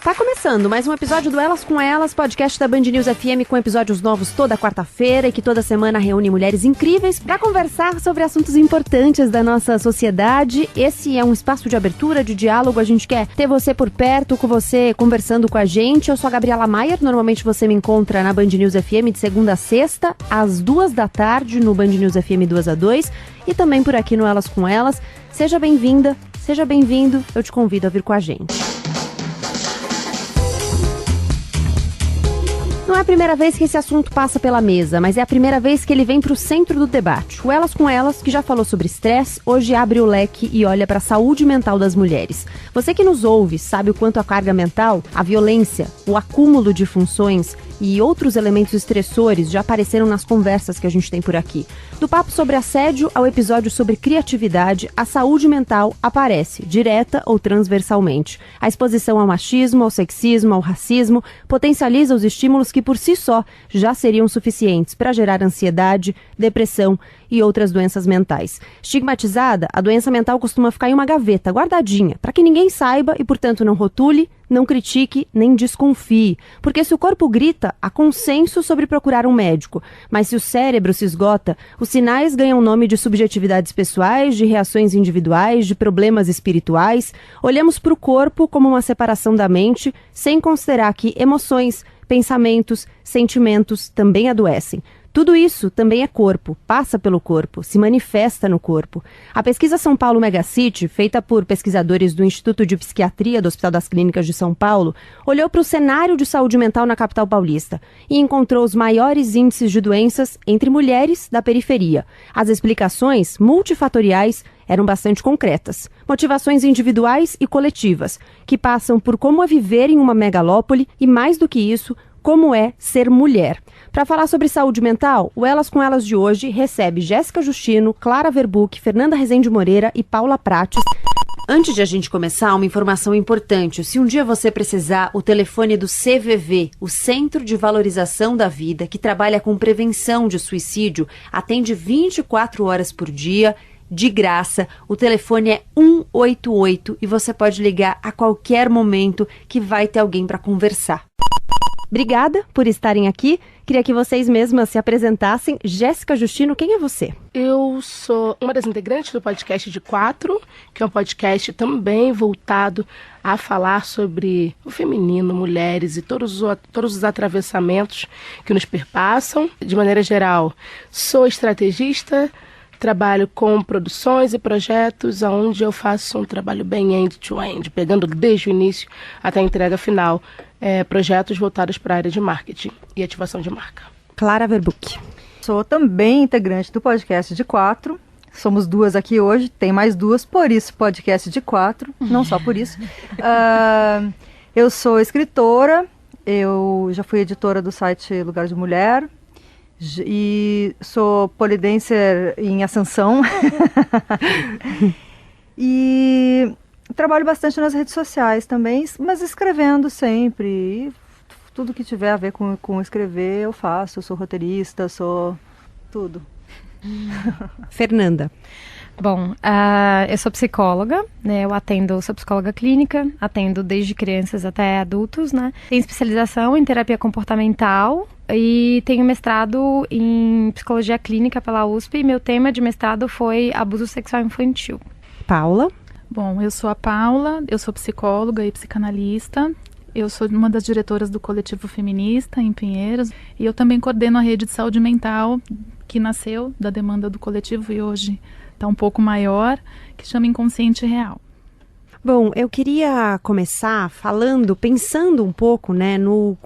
Tá começando mais um episódio do Elas com Elas, podcast da Band News FM com episódios novos toda quarta-feira e que toda semana reúne mulheres incríveis para conversar sobre assuntos importantes da nossa sociedade. Esse é um espaço de abertura, de diálogo, a gente quer ter você por perto, com você conversando com a gente. Eu sou a Gabriela Maier, normalmente você me encontra na Band News FM de segunda a sexta, às 14h no Band News FM 2 a 2 e também por aqui no Elas com Elas. Seja bem-vinda, seja bem-vindo, eu te convido a vir com a gente. Não é a primeira vez que esse assunto passa pela mesa, mas é a primeira vez que ele vem para o centro do debate. O Elas com Elas, que já falou sobre estresse, hoje abre o leque e olha para a saúde mental das mulheres. Você que nos ouve sabe o quanto a carga mental, a violência, o acúmulo de funções e outros elementos estressores já apareceram nas conversas que a gente tem por aqui. Do papo sobre assédio ao episódio sobre criatividade, a saúde mental aparece, direta ou transversalmente. A exposição ao machismo, ao sexismo, ao racismo, potencializa os estímulos que por si só já seriam suficientes para gerar ansiedade, depressão e outras doenças mentais. Estigmatizada, a doença mental costuma ficar em uma gaveta, guardadinha, para que ninguém saiba e, portanto, não rotule, não critique, nem desconfie. Porque se o corpo grita, há consenso sobre procurar um médico. Mas se o cérebro se esgota, os sinais ganham nome de subjetividades pessoais, de reações individuais, de problemas espirituais. Olhamos para o corpo como uma separação da mente, sem considerar que emoções, pensamentos, sentimentos também adoecem. Tudo isso também é corpo, passa pelo corpo, se manifesta no corpo. A pesquisa São Paulo Megacity, feita por pesquisadores do Instituto de Psiquiatria do Hospital das Clínicas de São Paulo, olhou para o cenário de saúde mental na capital paulista e encontrou os maiores índices de doenças entre mulheres da periferia. As explicações, multifatoriais, eram bastante concretas. Motivações individuais e coletivas, que passam por como é viver em uma megalópole e, mais do que isso, como é ser mulher. Para falar sobre saúde mental, o Elas com Elas de hoje recebe Jéssica Justino, Clara Verbuck, Fernanda Rezende Moreira e Paula Prates. Antes de a gente começar, uma informação importante. Se um dia você precisar, o telefone do CVV, o Centro de Valorização da Vida, que trabalha com prevenção de suicídio, atende 24 horas por dia, de graça. O telefone é 188 e você pode ligar a qualquer momento que vai ter alguém para conversar. Obrigada por estarem aqui. Queria que vocês mesmas se apresentassem. Jéssica Justino, quem é você? Eu sou uma das integrantes do podcast de 4, que é um podcast também voltado a falar sobre o feminino, mulheres e todos os atravessamentos que nos perpassam. De maneira geral, sou estrategista, trabalho com produções e projetos onde eu faço um trabalho bem end-to-end, pegando desde o início até a entrega final, projetos voltados para a área de marketing e ativação de marca. Clara Verbuck. Sou também integrante do podcast de 4. Somos duas aqui hoje, tem mais duas, por isso podcast de 4, não só por isso. Eu sou escritora, eu já fui editora do site Lugar de Mulher, e sou polidancer em ascensão e trabalho bastante nas redes sociais também, mas escrevendo sempre, e tudo que tiver a ver com escrever eu faço, eu sou roteirista, sou tudo. Fernanda. Bom, eu sou psicóloga, né? Sou psicóloga clínica, atendo desde crianças até adultos, né? Tenho especialização em terapia comportamental e tenho mestrado em psicologia clínica pela USP e meu tema de mestrado foi abuso sexual infantil. Paula. Bom, eu sou a Paula, eu sou psicóloga e psicanalista. Eu sou uma das diretoras do Coletivo Feminista em Pinheiros e eu também coordeno a rede de saúde mental que nasceu da demanda do coletivo e hoje está um pouco maior, que chama Inconsciente Real. Bom, eu queria começar pensando um pouco, né, no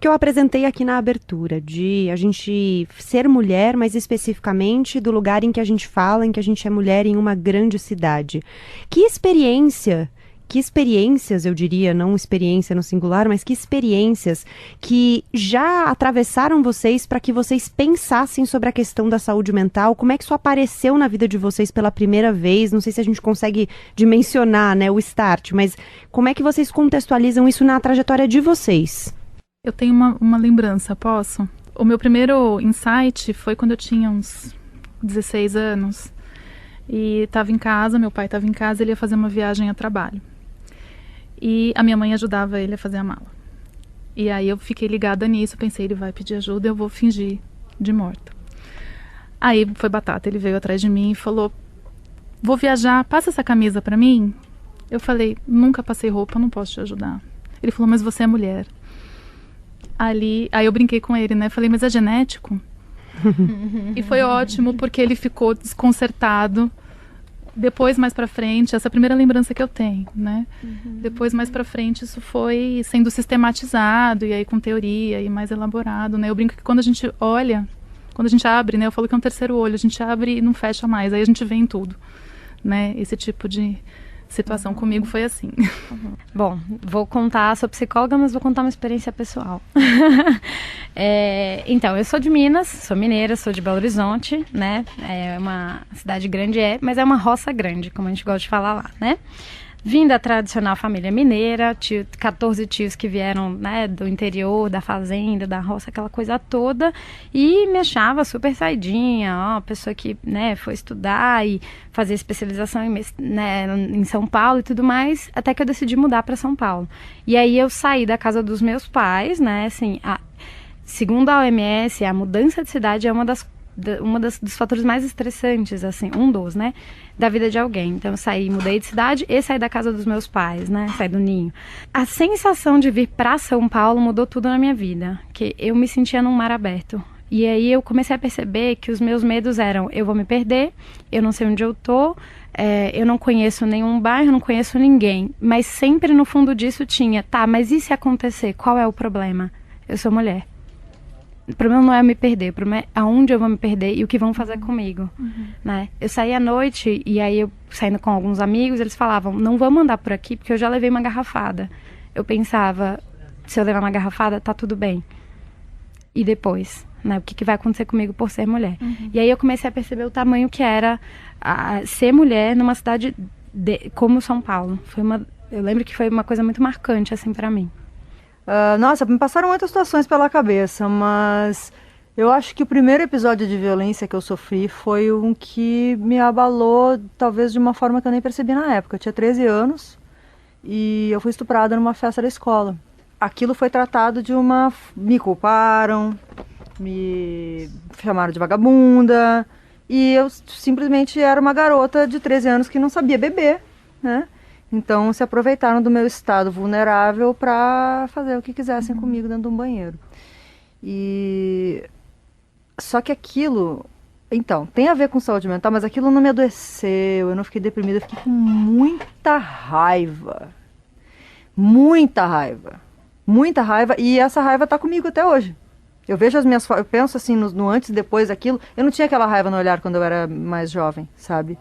que eu apresentei aqui na abertura, de a gente ser mulher, mas especificamente do lugar em que a gente fala, em que a gente é mulher em uma grande cidade. Que experiências, eu diria, não experiência no singular, mas que experiências que já atravessaram vocês para que vocês pensassem sobre a questão da saúde mental? Como é que isso apareceu na vida de vocês pela primeira vez? Não sei se a gente consegue dimensionar, né, o start, mas como é que vocês contextualizam isso na trajetória de vocês? Eu tenho uma lembrança, posso? O meu primeiro insight foi quando eu tinha uns 16 anos e estava em casa, meu pai estava em casa, ele ia fazer uma viagem a trabalho. E a minha mãe ajudava ele a fazer a mala. E aí eu fiquei ligada nisso, pensei, ele vai pedir ajuda, eu vou fingir de morta. Aí foi batata, ele veio atrás de mim e falou, vou viajar, passa essa camisa pra mim. Eu falei, nunca passei roupa, não posso te ajudar. Ele falou, mas você é mulher. Aí eu brinquei com ele, né? Falei, mas é genético? E foi ótimo, porque ele ficou desconcertado. Depois, mais pra frente, essa é a primeira lembrança que eu tenho, né? Depois, mais pra frente, isso foi sendo sistematizado, e aí com teoria, e mais elaborado, né? Eu brinco que quando a gente olha, quando a gente abre, né? Eu falo que é um terceiro olho, a gente abre e não fecha mais, aí a gente vê em tudo, né? Esse tipo de situação comigo foi assim. Bom, vou contar, sou psicóloga, mas vou contar uma experiência pessoal. Então, eu sou de Minas, sou mineira, sou de Belo Horizonte, né? É uma cidade grande, mas é uma roça grande, como a gente gosta de falar lá, né? Vim da tradicional família mineira, 14 tios que vieram, né, do interior, da fazenda, da roça, aquela coisa toda, e me achava super saidinha, ó, pessoa que, né, foi estudar e fazer especialização em São Paulo e tudo mais, até que eu decidi mudar para São Paulo. E aí eu saí da casa dos meus pais, né, assim, segundo a OMS, a mudança de cidade é dos fatores mais estressantes, assim, né, da vida de alguém. Então eu mudei de cidade e saí da casa dos meus pais, né, saí do ninho. A sensação de vir pra São Paulo mudou tudo na minha vida, que eu me sentia num mar aberto. E aí eu comecei a perceber que os meus medos eram, eu vou me perder, eu não sei onde eu tô, eu não conheço nenhum bairro, não conheço ninguém. Mas sempre no fundo disso tinha, tá, mas e se acontecer? Qual é o problema? Eu sou mulher. O problema não é me perder, o problema é aonde eu vou me perder e o que vão fazer comigo, né? Eu saí à noite e aí eu saindo com alguns amigos, eles falavam, não vamos andar por aqui porque eu já levei uma garrafada. Eu pensava, se eu levar uma garrafada, tá tudo bem. E depois, né? O que vai acontecer comigo por ser mulher? E aí eu comecei a perceber o tamanho que era ser mulher numa cidade como São Paulo. Eu lembro que foi uma coisa muito marcante, assim, pra mim. Nossa, me passaram muitas situações pela cabeça, mas eu acho que o primeiro episódio de violência que eu sofri foi um que me abalou, talvez de uma forma que eu nem percebi na época. Eu tinha 13 anos e eu fui estuprada numa festa da escola. Aquilo foi tratado me culparam, me chamaram de vagabunda e eu simplesmente era uma garota de 13 anos que não sabia beber, né? Então se aproveitaram do meu estado vulnerável para fazer o que quisessem comigo dentro de um banheiro. Só que aquilo, então, tem a ver com saúde mental, mas aquilo não me adoeceu, eu não fiquei deprimida, eu fiquei com muita raiva. Muita raiva. Muita raiva, e essa raiva tá comigo até hoje. Eu vejo eu penso assim no antes e depois daquilo, eu não tinha aquela raiva no olhar quando eu era mais jovem, sabe?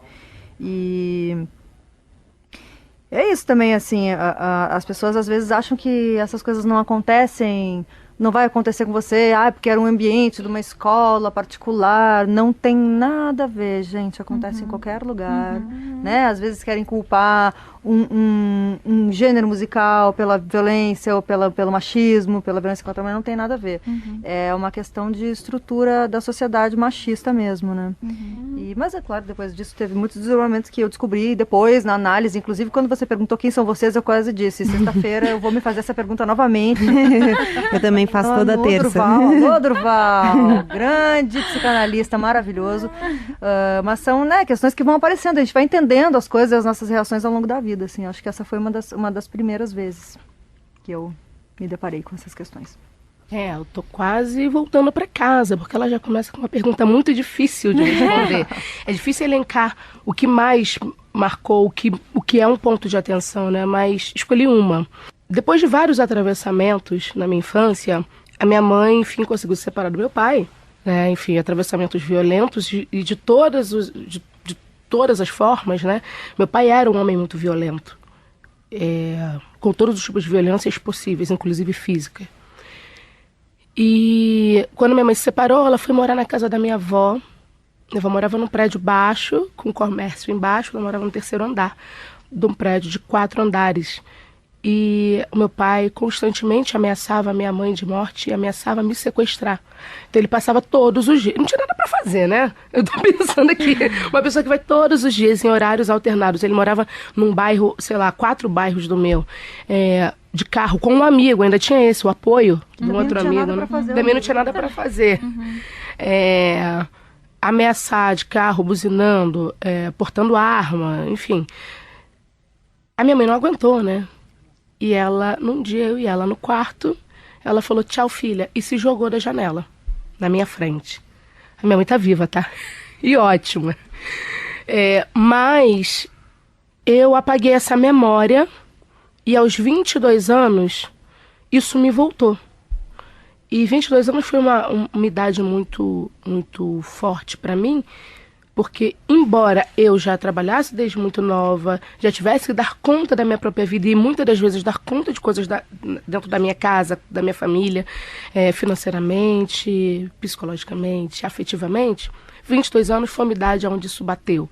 E é isso também, assim, as pessoas às vezes acham que essas coisas não acontecem, não vai acontecer com você, porque era um ambiente de uma escola particular. Não tem nada a ver, gente, acontece em qualquer lugar, né? Às vezes querem culpar um gênero musical pela violência ou pelo machismo, pela violência contra a mulher, não tem nada a ver. É uma questão de estrutura da sociedade machista mesmo, né? Mas é claro, depois disso teve muitos desenvolvimentos que eu descobri depois, na análise, inclusive quando você perguntou quem são vocês, eu quase disse, sexta-feira eu vou me fazer essa pergunta novamente. Eu também faço toda terça. Alô, Durval, grande psicanalista, maravilhoso. Mas são, né, questões que vão aparecendo, a gente vai entendendo as coisas, as nossas reações ao longo da vida, assim. Acho que essa foi uma das primeiras vezes que eu me deparei com essas questões. Eu tô quase voltando para casa, porque ela já começa com uma pergunta muito difícil de responder. É difícil elencar o que mais marcou, o que é um ponto de atenção, né? Mas escolhi uma. Depois de vários atravessamentos na minha infância, a minha mãe, enfim, conseguiu se separar do meu pai, né? Enfim, atravessamentos violentos e de todas as formas, né? Meu pai era um homem muito violento, com todos os tipos de violências possíveis, inclusive física. E quando minha mãe se separou, ela foi morar na casa da minha avó. Minha avó morava num prédio baixo, com comércio embaixo, ela morava no terceiro andar de um prédio de 4 andares. E o meu pai constantemente ameaçava a minha mãe de morte e ameaçava me sequestrar. Então ele passava todos os dias. Não tinha nada pra fazer, né? Eu tô pensando aqui. Uma pessoa que vai todos os dias em horários alternados. Ele morava num bairro, sei lá, 4 bairros do meu. De carro, com um amigo. Ainda tinha esse, o apoio de um outro amigo. Né? Também não tinha nada pra fazer. Ameaçar de carro, buzinando, portando arma, enfim. A minha mãe não aguentou, né? E ela, num dia, eu e ela no quarto, ela falou, tchau, filha, e se jogou da janela, na minha frente. A minha mãe tá viva, tá? E ótima. Mas eu apaguei essa memória e aos 22 anos, isso me voltou. E 22 anos foi uma idade muito, muito forte para mim, porque, embora eu já trabalhasse desde muito nova, já tivesse que dar conta da minha própria vida e muitas das vezes dar conta de coisas dentro da minha casa, da minha família, financeiramente, psicologicamente, afetivamente, 22 anos foi uma idade onde isso bateu.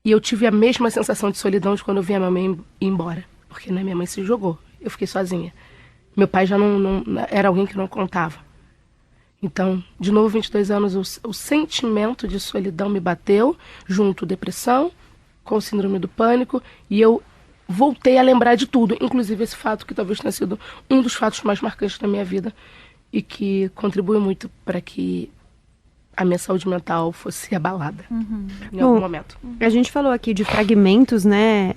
E eu tive a mesma sensação de solidão de quando eu vi a minha mãe ir embora, porque minha mãe se jogou, eu fiquei sozinha. Meu pai já não era alguém que não contava. Então, de novo, 22 anos, o sentimento de solidão me bateu, junto depressão, com síndrome do pânico, e eu voltei a lembrar de tudo, inclusive esse fato que talvez tenha sido um dos fatos mais marcantes da minha vida e que contribui muito para que a minha saúde mental fosse abalada em algum momento. A gente falou aqui de fragmentos, né?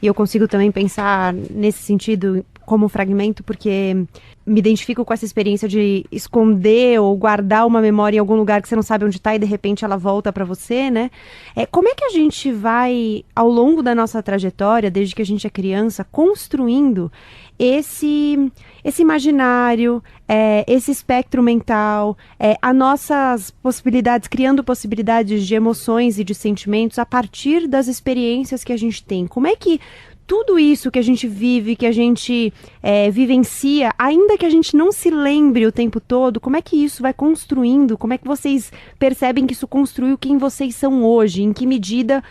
E eu consigo também pensar nesse sentido como fragmento, porque me identifico com essa experiência de esconder ou guardar uma memória em algum lugar que você não sabe onde está e de repente ela volta para você, né? Como é que a gente vai, ao longo da nossa trajetória, desde que a gente é criança, construindo esse imaginário, esse espectro mental, as nossas possibilidades, criando possibilidades de emoções e de sentimentos a partir das experiências que a gente tem? Como é que tudo isso que a gente vive, que a gente vivencia, ainda que a gente não se lembre o tempo todo, como é que isso vai construindo? Como é que vocês percebem que isso construiu quem vocês são hoje? Em que medida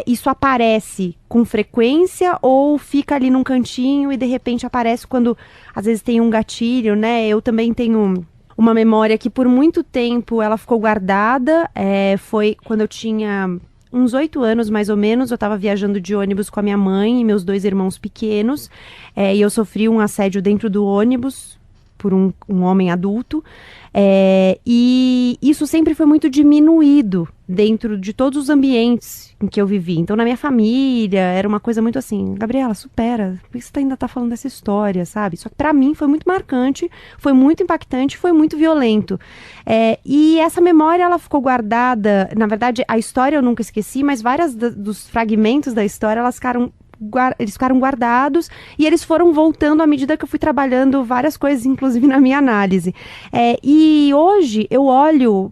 isso aparece com frequência ou fica ali num cantinho e de repente aparece quando às vezes tem um gatilho, né? Eu também tenho uma memória que por muito tempo ela ficou guardada, foi quando eu tinha uns 8 anos, mais ou menos, eu estava viajando de ônibus com a minha mãe e meus 2 irmãos pequenos, e eu sofri um assédio dentro do ônibus por um homem adulto, e isso sempre foi muito diminuído dentro de todos os ambientes em que eu vivi. Então, na minha família, era uma coisa muito assim, Gabriela, supera, por que você ainda tá falando dessa história, sabe? Só que pra mim foi muito marcante, foi muito impactante, foi muito violento. E essa memória, ela ficou guardada, na verdade, a história eu nunca esqueci, mas vários dos fragmentos da história, eles ficaram guardados e eles foram voltando à medida que eu fui trabalhando várias coisas, inclusive na minha análise. E hoje eu olho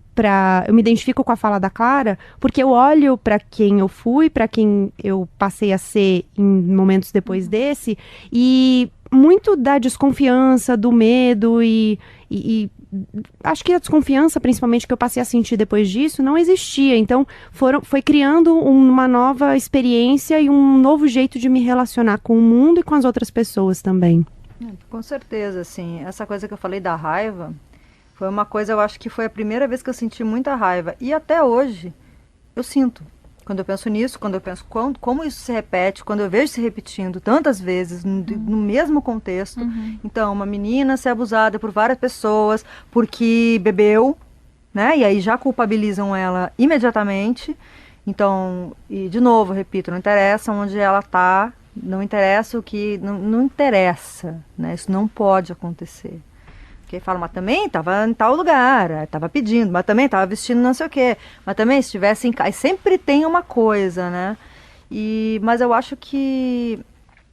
eu me identifico com a fala da Clara, porque eu olho para quem eu fui, para quem eu passei a ser em momentos depois desse, e muito da desconfiança, do medo e acho que a desconfiança, principalmente, que eu passei a sentir depois disso, não existia. Então, foi criando uma nova experiência e um novo jeito de me relacionar com o mundo e com as outras pessoas também. Com certeza, assim, essa coisa que eu falei da raiva, foi uma coisa, eu acho que foi a primeira vez que eu senti muita raiva. E até hoje, eu sinto. Quando eu penso nisso, quando eu penso como isso se repete, quando eu vejo se repetindo tantas vezes no mesmo contexto. Então, uma menina ser abusada por várias pessoas porque bebeu, né? E aí já culpabilizam ela imediatamente. Então, e de novo, repito, não interessa onde ela está, não interessa o que... Não interessa, né? Isso não pode acontecer. Porque fala, mas também estava em tal lugar, estava pedindo, mas também estava vestindo não sei o quê, mas também se estivesse em casa, sempre tem uma coisa, né? Mas eu acho que...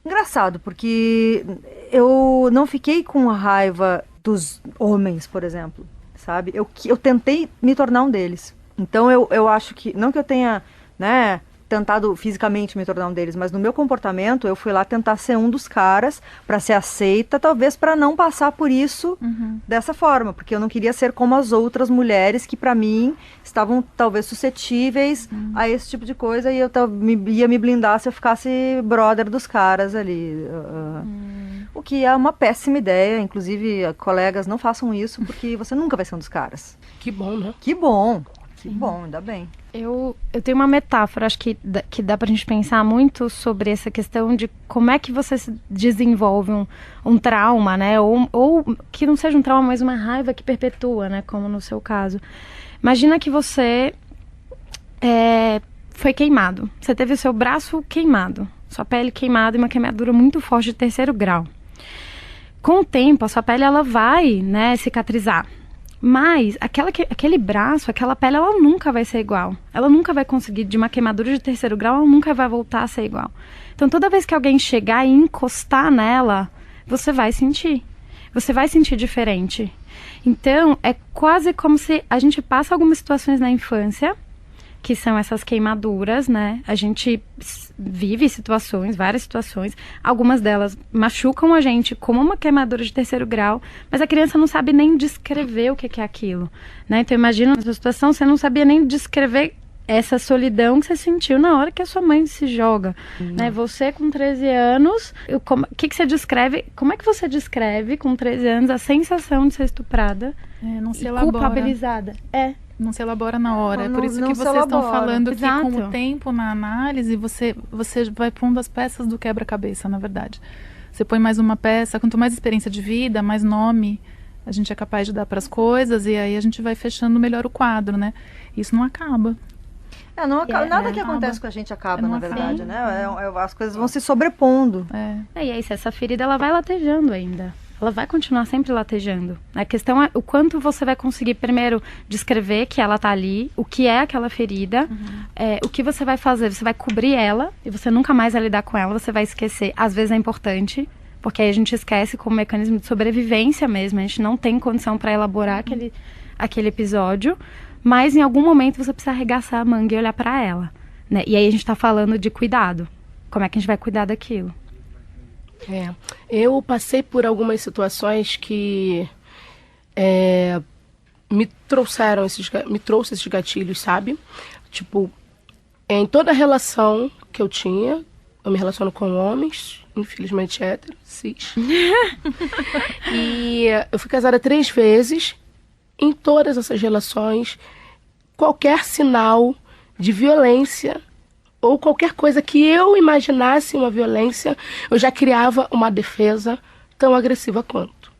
Engraçado, porque eu não fiquei com raiva dos homens, por exemplo, sabe? Eu tentei me tornar um deles. Então eu acho que, não que eu tenha, né, tentado fisicamente me tornar um deles, mas no meu comportamento eu fui lá tentar ser um dos caras para ser aceita, talvez para não passar por isso dessa forma, porque eu não queria ser como as outras mulheres que para mim estavam talvez suscetíveis a esse tipo de coisa e eu ia me blindar se eu ficasse brother dos caras ali. O que é uma péssima ideia, inclusive colegas, não façam isso porque você nunca vai ser um dos caras. Que bom, né? Que bom. Que bom, ainda bem. Eu tenho uma metáfora, acho que dá pra gente pensar muito sobre essa questão de como é que você se desenvolve um trauma, né? Ou que não seja um trauma, mas uma raiva que perpetua, né? Como no seu caso. Imagina que você foi queimado. Você teve o seu braço queimado, sua pele queimada e uma queimadura muito forte de 3º grau. Com o tempo, a sua pele ela vai, né, cicatrizar. Mas aquele braço, aquela pele, ela nunca vai ser igual. Ela nunca vai conseguir, de uma queimadura de 3º grau, ela nunca vai voltar a ser igual. Então, toda vez que alguém chegar e encostar nela, você vai sentir. Você vai sentir diferente. Então, é quase como se a gente passa algumas situações na infância, que são essas queimaduras, né? A gente vive situações, várias situações. Algumas delas machucam a gente como uma queimadura de 3º grau, mas a criança não sabe nem descrever o que é aquilo, né? Então imagina nessa situação, você não sabia nem descrever essa solidão que você sentiu na hora que a sua mãe se joga, né? Você com 13 anos, que você descreve, como é que você descreve com 13 anos a sensação de ser estuprada não se e elabora. culpabilizada? Não se elabora na hora. É por isso que vocês estão falando que com o tempo na análise você vai pondo as peças do quebra-cabeça, na verdade. Você põe mais uma peça, quanto mais experiência de vida, mais nome a gente é capaz de dar para as coisas e aí a gente vai fechando melhor o quadro, né? Isso não acaba. Nada que acontece com a gente acaba, na verdade, né? As coisas vão se sobrepondo. E aí, se essa ferida ela vai latejando ainda. Ela vai continuar sempre latejando. A questão é o quanto você vai conseguir, primeiro, descrever que ela tá ali, o que é aquela ferida, o que você vai fazer. Você vai cobrir ela e você nunca mais vai lidar com ela, você vai esquecer. Às vezes é importante, porque aí a gente esquece como mecanismo de sobrevivência mesmo. A gente não tem condição para elaborar aquele episódio, mas em algum momento você precisa arregaçar a manga e olhar para ela, né? E aí a gente tá falando de cuidado. Como é que a gente vai cuidar daquilo? Eu passei por algumas situações que me trouxe esses gatilhos, sabe? Tipo, em toda relação que eu tinha, eu me relaciono com homens, infelizmente hétero, cis. E eu fui casada 3 vezes. Em todas essas relações, qualquer sinal de violência ou qualquer coisa que eu imaginasse uma violência, eu já criava uma defesa tão agressiva quanto.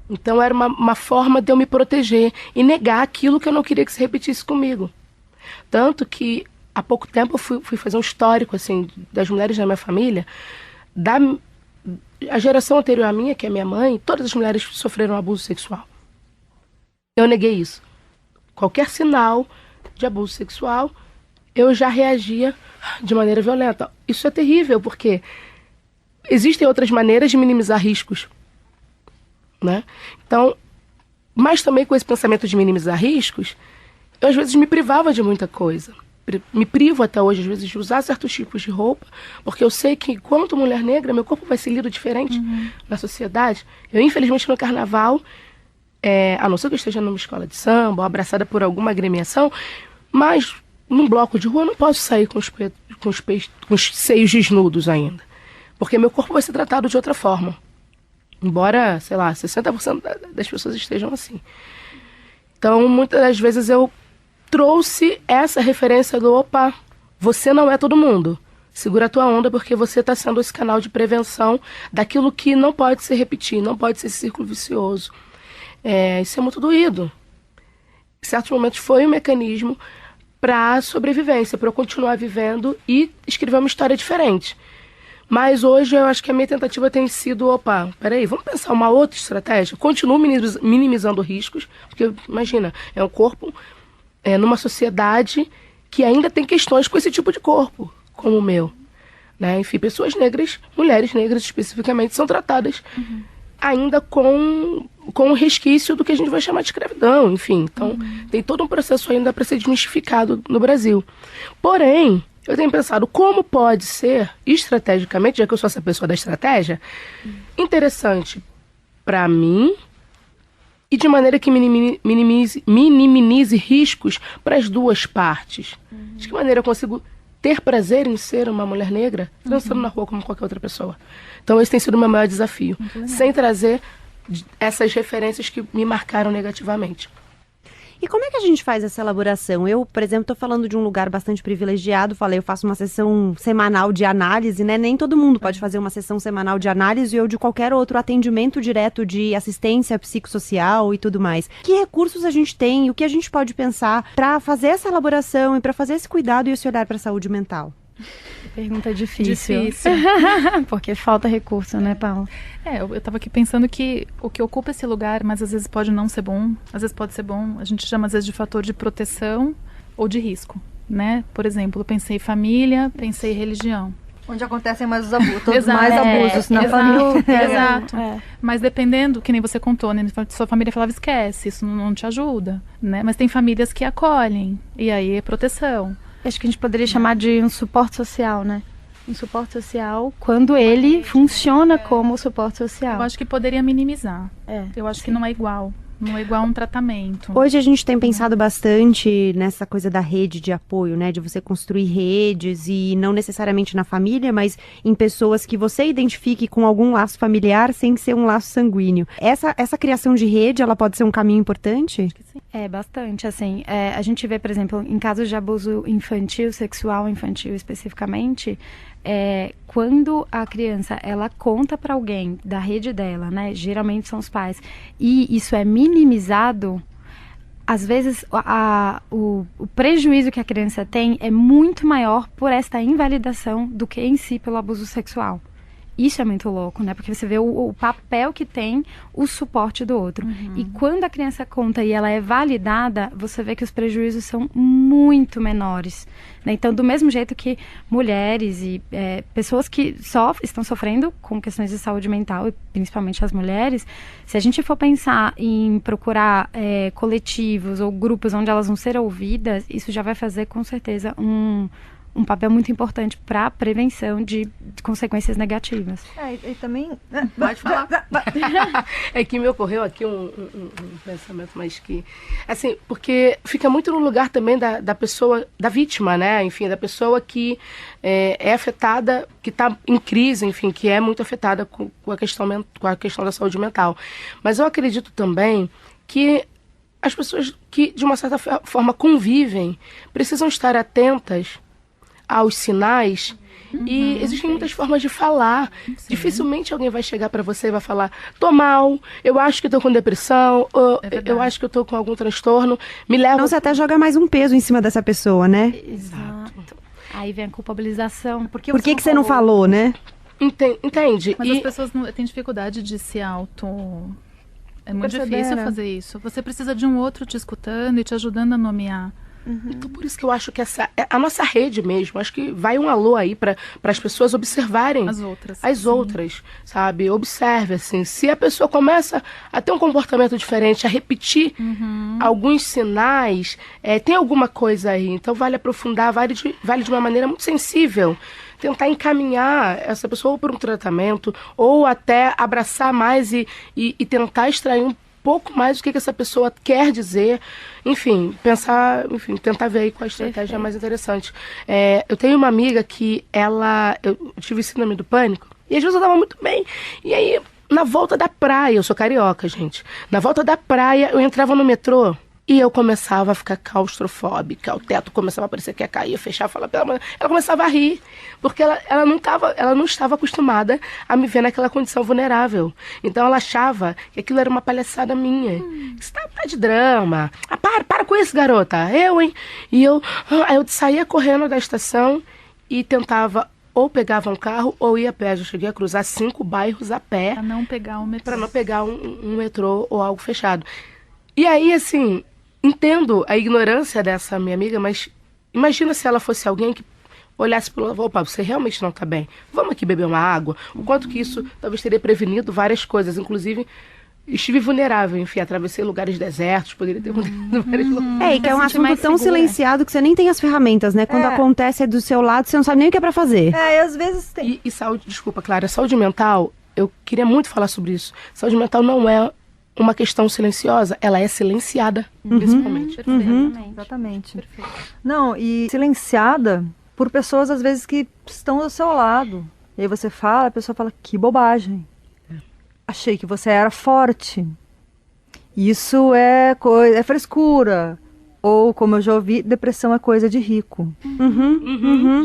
Então era uma forma de eu me proteger e negar aquilo que eu não queria que se repetisse comigo. Tanto que há pouco tempo eu fui fazer um histórico assim, das mulheres da minha família, a geração anterior à minha, que é minha mãe, todas as mulheres sofreram abuso sexual. Eu neguei isso. Qualquer sinal de abuso sexual, eu já reagia de maneira violenta. Isso é terrível, porque existem outras maneiras de minimizar riscos, né? Então, mas também com esse pensamento de minimizar riscos, eu às vezes me privava de muita coisa. Me privo até hoje, às vezes, de usar certos tipos de roupa, porque eu sei que, enquanto mulher negra, meu corpo vai ser lido diferente na sociedade. Eu, infelizmente, no carnaval, a não ser que eu esteja numa escola de samba, ou abraçada por alguma agremiação, mas num bloco de rua eu não posso sair com os seios desnudos ainda, porque meu corpo vai ser tratado de outra forma, embora, sei lá, 60% das pessoas estejam assim. Então, muitas das vezes eu trouxe essa referência do, opa, você não é todo mundo, segura a tua onda, porque você está sendo esse canal de prevenção daquilo que não pode se repetir, não pode ser esse círculo vicioso. Isso é muito doído. Em certos momentos foi um mecanismo para sobrevivência, para eu continuar vivendo e escrever uma história diferente. Mas hoje eu acho que a minha tentativa tem sido, peraí, vamos pensar uma outra estratégia? Continuo minimizando riscos, porque imagina, é um corpo numa sociedade que ainda tem questões com esse tipo de corpo, como o meu, né? Enfim, pessoas negras, mulheres negras especificamente, são tratadas ainda com o resquício do que a gente vai chamar de escravidão, enfim. Então, tem todo um processo ainda para ser desmistificado no Brasil. Porém, eu tenho pensado como pode ser, estrategicamente, já que eu sou essa pessoa da estratégia, interessante para mim e de maneira que minimize riscos para as duas partes. De que maneira eu consigo ter prazer em ser uma mulher negra, dançando na rua como qualquer outra pessoa. Então esse tem sido o meu maior desafio, sem trazer essas referências que me marcaram negativamente. E como é que a gente faz essa elaboração? Eu, por exemplo, estou falando de um lugar bastante privilegiado, falei, eu faço uma sessão semanal de análise, né? Nem todo mundo pode fazer uma sessão semanal de análise ou de qualquer outro atendimento direto de assistência psicossocial e tudo mais. Que recursos a gente tem, o que a gente pode pensar para fazer essa elaboração e para fazer esse cuidado e esse olhar para a saúde mental? Pergunta difícil. Porque falta recurso, né, Paula? Eu estava aqui pensando que o que ocupa esse lugar, mas às vezes pode não ser bom, às vezes pode ser bom, a gente chama às vezes de fator de proteção ou de risco, né? Por exemplo, eu pensei família, pensei religião. Onde acontecem mais os abusos, mais abusos na família. Exato. Mas dependendo, que nem você contou, né? Sua família falava, esquece, isso não te ajuda, né? Mas tem famílias que acolhem, e aí é proteção. Acho que a gente poderia chamar de um suporte social, né? Um suporte social quando ele funciona como suporte social. Eu acho que poderia minimizar. Eu acho que não é igual. Não é igual um tratamento. Hoje a gente tem pensado bastante nessa coisa da rede de apoio, né? De você construir redes e não necessariamente na família, mas em pessoas que você identifique com algum laço familiar sem ser um laço sanguíneo. Essa criação de rede, ela pode ser um caminho importante? Acho que sim. Bastante, assim. A gente vê, por exemplo, em casos de abuso infantil, sexual infantil especificamente, quando a criança, ela conta para alguém da rede dela, né? Geralmente são os pais, e isso é minimizado, às vezes o prejuízo que a criança tem é muito maior por esta invalidação do que em si pelo abuso sexual. Isso é muito louco, né? Porque você vê o papel que tem o suporte do outro. E quando a criança conta e ela é validada, você vê que os prejuízos são muito menores, né? Então, do mesmo jeito que mulheres e pessoas que estão sofrendo com questões de saúde mental, e principalmente as mulheres, se a gente for pensar em procurar coletivos ou grupos onde elas vão ser ouvidas, isso já vai fazer, com certeza, um papel muito importante para a prevenção de consequências negativas. E também... Pode falar. É que me ocorreu aqui um pensamento, mas que... Assim, porque fica muito no lugar também da pessoa, da vítima, né? Enfim, da pessoa que é afetada, que está em crise, enfim, que é muito afetada com a questão da saúde mental. Mas eu acredito também que as pessoas que, de uma certa forma, convivem, precisam estar atentas aos sinais, e existem muitas formas de falar. Dificilmente alguém vai chegar para você e vai falar, tô mal, eu acho que tô com depressão, eu acho que eu tô com algum transtorno, me leva... Então você até joga mais um peso em cima dessa pessoa, né? Exato. Aí vem a culpabilização. Por que você não falou, né? Entende? Mas as pessoas têm dificuldade de se É muito difícil fazer isso. Você precisa de um outro te escutando e te ajudando a nomear. Então, por isso que eu acho que a nossa rede mesmo, acho que vai um alô aí para as pessoas observarem as outras, sabe? Observe, assim, se a pessoa começa a ter um comportamento diferente, a repetir alguns sinais, tem alguma coisa aí. Então, vale aprofundar, vale de uma maneira muito sensível, tentar encaminhar essa pessoa para um tratamento, ou até abraçar mais e tentar extrair um pouco mais o que essa pessoa quer dizer, tentar ver aí qual a estratégia mais interessante. Eu tenho uma amiga que eu tive síndrome do pânico, e às vezes eu estava muito bem, e aí na volta da praia, eu sou carioca, gente, na volta da praia eu entrava no metrô, e eu começava a ficar claustrofóbica, o teto começava a parecer que ia cair, fechar, falar pela manhã. Ela começava a rir, porque ela não estava acostumada a me ver naquela condição vulnerável. Então ela achava que aquilo era uma palhaçada minha. Isso tá de drama. Para com isso, garota. Hein? E eu saía correndo da estação e tentava, ou pegava um carro ou ia a pé. Eu cheguei a cruzar 5 bairros a pé. Para não pegar um metrô. Para não pegar um metrô ou algo fechado. E aí, assim, entendo a ignorância dessa minha amiga, mas imagina se ela fosse alguém que olhasse para o lado, opa, você realmente não está bem, vamos aqui beber uma água. O quanto que isso talvez teria prevenido várias coisas, inclusive estive vulnerável, enfim, atravessei lugares desertos, poderia ter mudado vários lugares. E que é um sentir assunto mais tão segura. silenciado que você nem tem as ferramentas, né? Quando acontece do seu lado, você não sabe nem o que é pra fazer. E às vezes tem... E saúde, desculpa, Clara, saúde mental, eu queria muito falar sobre isso. Saúde mental não é uma questão silenciosa, ela é silenciada, principalmente. Exatamente. Não, e silenciada por pessoas, às vezes, que estão do seu lado. E aí você fala, a pessoa fala, que bobagem. Achei que você era forte. Isso é frescura. Ou, como eu já ouvi, depressão é coisa de rico.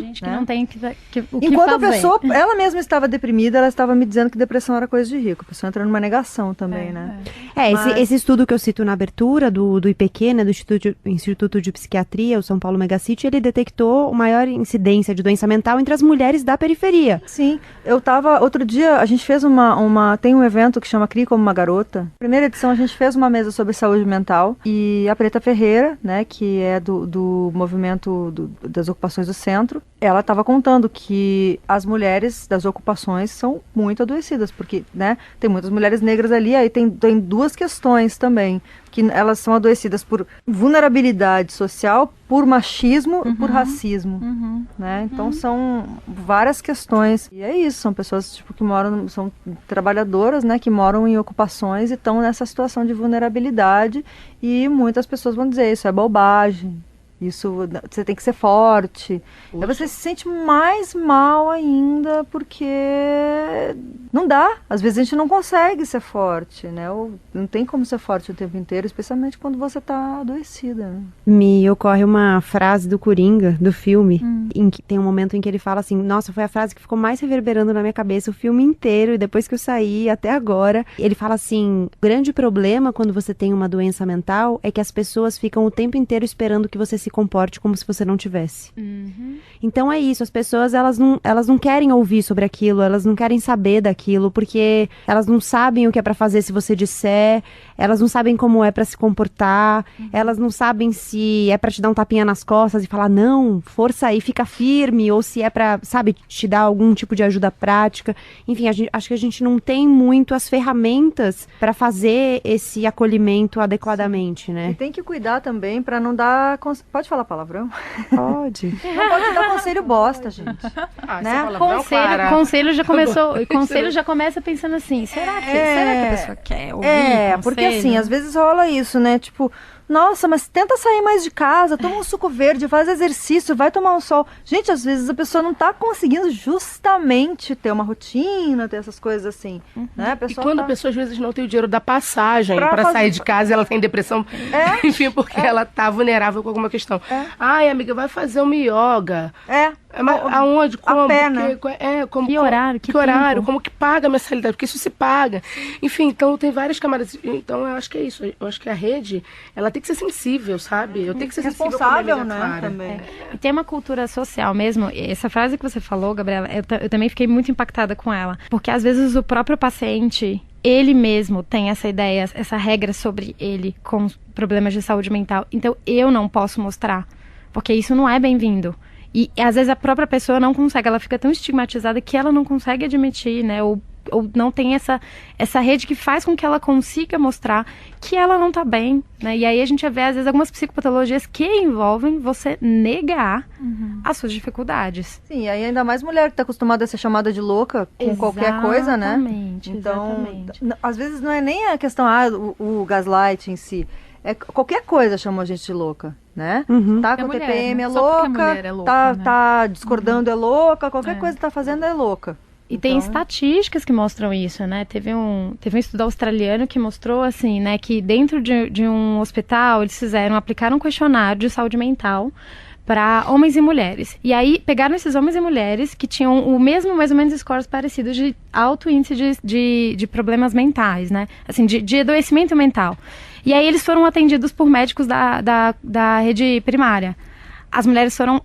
Gente que não tem o que Enquanto fazer. a pessoa, ela mesma estava deprimida, ela estava me dizendo que depressão era coisa de rico. A pessoa entrando numa negação também, né? Esse estudo que eu cito na abertura do IPQ, né, do Instituto de Psiquiatria, o São Paulo Megacity, ele detectou maior incidência de doença mental entre as mulheres da periferia. Sim, outro dia a gente fez tem um evento que chama Crie Como Uma Garota. Primeira edição a gente fez uma mesa sobre saúde mental e a Preta Ferreira, né, que é do movimento das ocupações do centro, ela estava contando que as mulheres das ocupações são muito adoecidas, porque, né, tem muitas mulheres negras ali, aí tem duas questões também, que elas são adoecidas por vulnerabilidade social, por machismo e por racismo, né? Então são várias questões. E é isso, são pessoas tipo que são trabalhadoras, né, que moram em ocupações e estão nessa situação de vulnerabilidade e muitas pessoas vão dizer isso é bobagem. Isso, você tem que ser forte. Aí você se sente mais mal ainda, porque não dá. Às vezes a gente não consegue ser forte, né? Ou não tem como ser forte o tempo inteiro, especialmente quando você tá adoecida, né? Me ocorre uma frase do Coringa, do filme, em que tem um momento em que ele fala assim, nossa, foi a frase que ficou mais reverberando na minha cabeça o filme inteiro, e depois que eu saí até agora, ele fala assim, o grande problema quando você tem uma doença mental é que as pessoas ficam o tempo inteiro esperando que você se comporte como se você não tivesse. Então é isso, as pessoas elas não querem ouvir sobre aquilo, elas não querem saber daquilo, porque elas não sabem o que é pra fazer se você disser, elas não sabem como é pra se comportar, elas não sabem se é pra te dar um tapinha nas costas e falar, não, força aí, fica firme, ou se é pra, sabe, te dar algum tipo de ajuda prática. Enfim, acho que a gente não tem muito as ferramentas pra fazer esse acolhimento adequadamente, né? E tem que cuidar também pra não dar... Pode falar palavrão? Pode. Não pode dar conselho bosta, gente. Né? Conselho já começou. Conselho já começa pensando assim: será que a pessoa quer ouvir? Porque assim, às vezes rola isso, né? Tipo, nossa, mas tenta sair mais de casa, toma um suco verde, faz exercício, vai tomar um sol. Gente, às vezes a pessoa não tá conseguindo justamente ter uma rotina, ter essas coisas assim, né? E quando a pessoa às vezes não tem o dinheiro da passagem pra sair de casa, ela tem depressão, enfim, porque ela tá vulnerável com alguma questão. Ai, amiga, vai fazer uma yoga. Mas aonde? Como? A pé, né? Que horário? Que horário? Como que paga a mensalidade? Porque isso se paga. Enfim, então tem várias camadas. Então eu acho que é isso. Eu acho que a rede, ela tem que ser sensível, sabe? Eu tenho que ser responsável, sensível, né? Também. E tem uma cultura social mesmo. Essa frase que você falou, Gabriela, eu também fiquei muito impactada com ela. Porque às vezes o próprio paciente, ele mesmo tem essa ideia, essa regra sobre ele com problemas de saúde mental. Então eu não posso mostrar, porque isso não é bem-vindo. E às vezes a própria pessoa não consegue, ela fica tão estigmatizada que ela não consegue admitir, né? Ou não tem essa rede que faz com que ela consiga mostrar que ela não tá bem, né? E aí a gente vê, às vezes, algumas psicopatologias que envolvem você negar as suas dificuldades. Sim, e aí ainda mais mulher que tá acostumada a ser chamada de louca com qualquer coisa, né? Então, às vezes não é nem a questão, o gaslight em si. Qualquer coisa chama a gente de louca, né? Tá com mulher, TPM né? é Só porque a louca, mulher é louca, né? tá discordando é louca, qualquer coisa que tá fazendo é louca. E tem estatísticas que mostram isso, né? Teve um estudo australiano que mostrou, assim, né, que dentro de um hospital eles aplicaram um questionário de saúde mental para homens e mulheres. E aí pegaram esses homens e mulheres que tinham o mesmo, mais ou menos, scores parecidos de alto índice de problemas mentais, né? Assim, de adoecimento mental. E aí eles foram atendidos por médicos da rede primária. As mulheres foram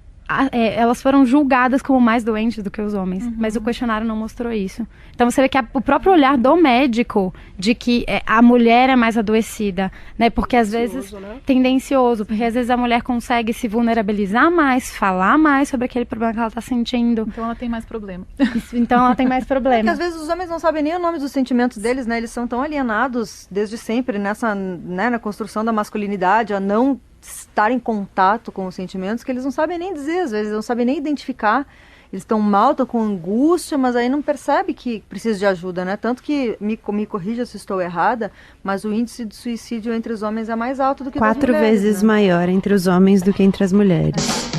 elas foram julgadas como mais doentes do que os homens, mas o questionário não mostrou isso. Então você vê que o próprio olhar do médico de que a mulher é mais adoecida, né? Porque às vezes tendencioso, porque às vezes a mulher consegue se vulnerabilizar mais, falar mais sobre aquele problema que ela está sentindo. Então ela tem mais problema. Então ela tem mais problema. Porque às vezes os homens não sabem nem o nome dos sentimentos deles, né? Eles são tão alienados desde sempre nessa, né, na construção da masculinidade, a não estar em contato com os sentimentos, que eles não sabem nem dizer, às vezes não sabem nem identificar. Eles estão mal, estão com angústia, mas aí não percebe que precisa de ajuda, né? Tanto que, me corrija se estou errada, mas o índice de suicídio entre os homens é mais alto do que 4 das mulheres, vezes né? maior entre os homens do que entre as mulheres.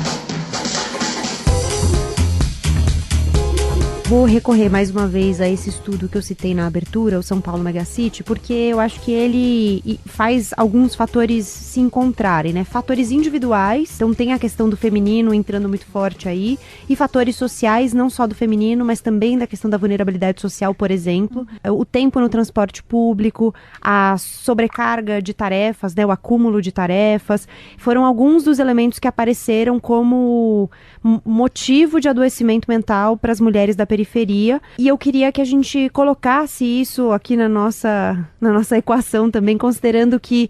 Vou recorrer mais uma vez a esse estudo que eu citei na abertura, o São Paulo Megacity, porque eu acho que ele faz alguns fatores se encontrarem, né? Fatores individuais, então tem a questão do feminino entrando muito forte aí, e fatores sociais, não só do feminino, mas também da questão da vulnerabilidade social, por exemplo. O tempo no transporte público, a sobrecarga de tarefas, né? O acúmulo de tarefas, foram alguns dos elementos que apareceram como motivo de adoecimento mental para as mulheres da periferia, e eu queria que a gente colocasse isso aqui na nossa equação também, considerando que